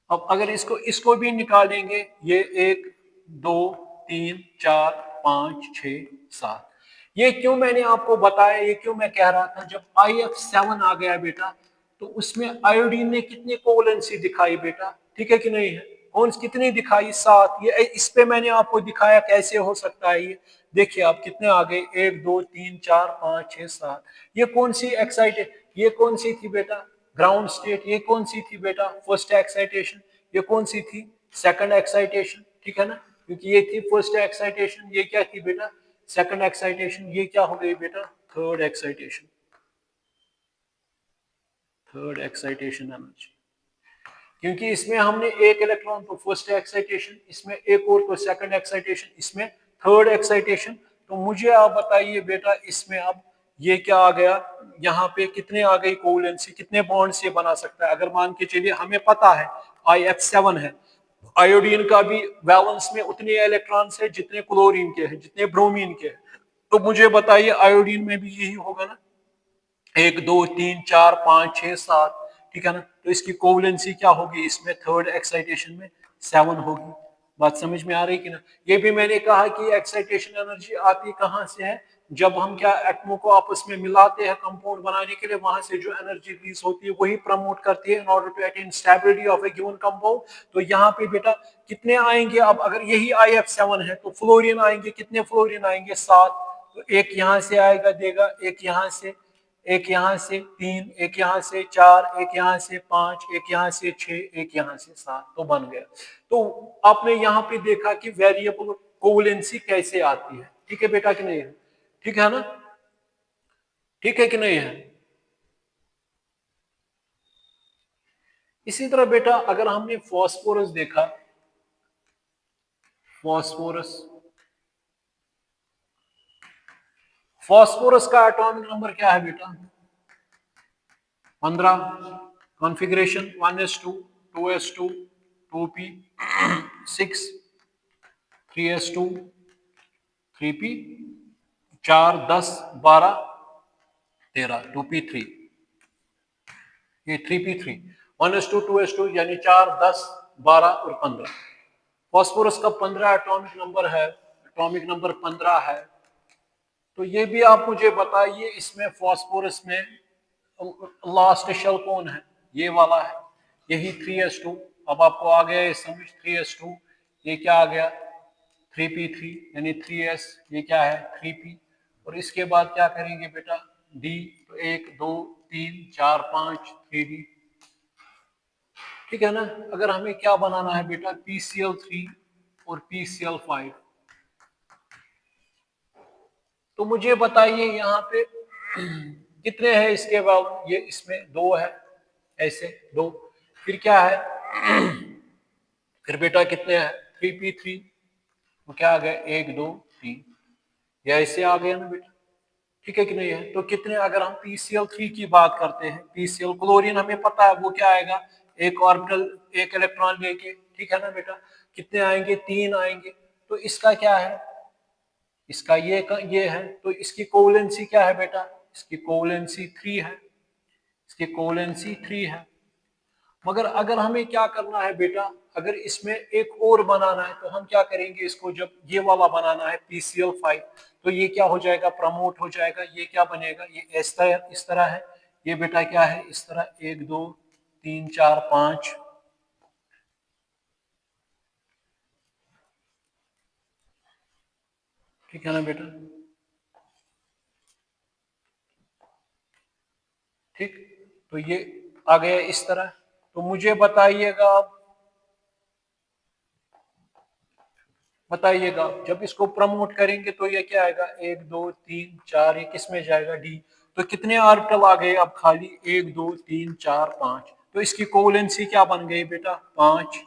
Speaker 1: अब अगर इसको इसको भी निकालेंगे, ये 1 2 3 4 5 6 7। ये क्यों मैंने आपको बताया, ये क्यों मैं कह रहा था, जब IF7 आ गया बेटा, तो उसमें आयोडीन ने कितनी कोवलेंसी दिखाई बेटा, ठीक है कि नहीं है, कौन कितनी दिखाई, 7। ये इस पे मैंने आपको दिखाया कैसे हो सकता है। ये देखिए आप कितने आ गए, 1 2 3 4 5 6 7। ये कौन सी एक्साइटेड, ये कौन सी थी बेटा, ग्राउंड स्टेट। ये कौन सी थी बेटा, फर्स्ट एक्साइटेशन। ये कौन सी थी, सेकंड एक्साइटेशन, ठीक है ना, क्योंकि ये थी फर्स्ट एक्साइटेशन, ये क्या थी बेटा, सेकंड एक्साइटेशन। ये क्या हो गई बेटा, third excitation, third excitation energy. क्योंकि इसमें हमने एक इलेक्ट्रॉन तो फर्स्ट एक्साइटेशन, इसमें एक और तो सेकंड एक्साइटेशन, इसमें थर्ड एक्साइटेशन। तो मुझे आप बताइए बेटा, इसमें अब ये क्या आ गया, यहाँ पे कितने आ गई कोवलेंसी, कितने बॉन्ड्स ये बना सकता है। अगर मान के चलिए हमें पता है IF7 है, आयोडीन का भी वैलेंस में उतने इलेक्ट्रॉन्स है जितने क्लोरीन के हैं, जितने ब्रोमीन के हैं। तो मुझे बताइए आयोडीन में भी यही होगा ना, 1 2 3 4 5 6 7, ठीक है ना। तो इसकी कोवलेंसी क्या होगी, इसमें थर्ड एक्साइटेशन में 7 होगी। बात समझ में आ रही कि ना। ये भी मैंने कहा कि एक्साइटेशन एनर्जी आती कहां से है, जब हम क्या एटमों को आपस में मिलाते हैं कंपाउंड बनाने के लिए, वहां से जो एनर्जी रिलीज होती है वही प्रमोट करती है in order to attain stability of a given compound. तो यहाँ पे बेटा कितने आएंगे, अब अगर यही IF7 है तो फ्लोरीन आएंगे, कितने फ्लोरीन आएंगे, 7। तो एक यहाँ से आएगा देगा, एक यहाँ से, एक यहाँ से 3, एक यहाँ से 4, एक यहाँ से 5, एक यहाँ से 6, एक यहाँ से 7। तो बन गया। तो आपने यहाँ पे देखा कि वेरिएबल कोवलेंसी कैसे आती है, ठीक है बेटा कि नहीं है, ठीक है ना, ठीक है कि नहीं है। इसी तरह बेटा अगर हमने फास्फोरस देखा, फास्फोरस, फास्फोरस का एटॉमिक नंबर क्या है बेटा, 15, configuration 1s2 2s2 2p 6 3s2 3p 4 10 12 13 2p3 ये 3p3 1s2 2s2 यानी 4 10 12 और 15। फास्फोरस का 15 एटॉमिक नंबर है, एटॉमिक नंबर 15 है। तो ये भी आप मुझे बताइए इसमें फास्फोरस में लास्ट शेल कौन है? ये वाला है, यही 3s2। अब आपको आ गया ये समझ, 3s2 ये क्या आ गया 3p3 यानी 3s, ये क्या है 3p। और इसके बाद क्या करेंगे बेटा D, तो 1 2 3 4 5 3D, ठीक है ना। अगर हमें क्या बनाना है बेटा PCl3 और PCl5, तो मुझे बताइए यहाँ पे कितने हैं इसके बाद, ये इसमें 2 है, ऐसे 2, फिर क्या है फिर बेटा कितने हैं 3p3, वो क्या आ गया 1 2 3, ये ऐसे आ गया ना बेटा, ठीक है कि नहीं है। तो कितने, अगर हम PCl3 की बात करते हैं, PCl क्लोरीन हमें पता है वो क्या आएगा, एक ऑर्बिटल एक इलेक्ट्रॉन लेके, ठीक है ना बेटा, कितने आएंगे 3 आएंगे। तो इसका क्या है, इसका ये है, तो इसकी कोवलेंसी क्या है बेटा, इसकी कोवलेंसी 3 है, इसकी कोवलेंसी 3 है। मगर अगर हमें क्या करना है बेटा, अगर इसमें एक और बनाना है तो हम क्या करेंगे, इसको जब ये वाला बनाना है PCl5, तो ये क्या हो जाएगा प्रमोट हो जाएगा, ये क्या बनेगा, ये इस तरह है, ये बेटा क्या है इस तरह 1 2 3 4 5, ठीक है ना बेटा, ठीक। तो ये आ गया इस तरह। तो मुझे बताइएगा आप, बताइएगा जब इसको प्रमोट करेंगे तो ये क्या आएगा 1 2 3 4, ये किस में जाएगा D। तो कितने ऑर्बिटल आ गए अब खाली 1 2 3 4 5, तो इसकी कोवलेंसी क्या बन गई बेटा 5,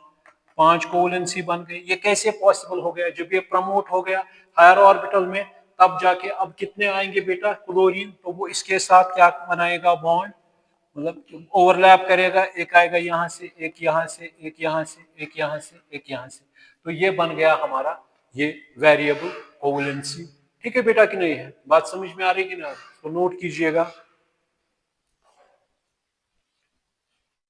Speaker 1: 5 कोवलेंसी बन गई। ये कैसे पॉसिबल हो गया, जब ये प्रमोट हो गया हायर ऑर्बिटल में, तब जाके अब कितने आएंगे बेटा क्लोरीन, तो वो इसके साथ क्या बनाएगा बॉन्ड, मतलब ओवरलैप करेगा, एक आएगा यहाँ से एक यहाँ से एक यहाँ से एक यहाँ से एक यहाँ से, तो ये बन गया हमारा ये वेरिएबल कोवलेंसी। ठीक है बेटा कि नहीं है, बात समझ में आ रही है कि ना, तो नोट कीजिएगा।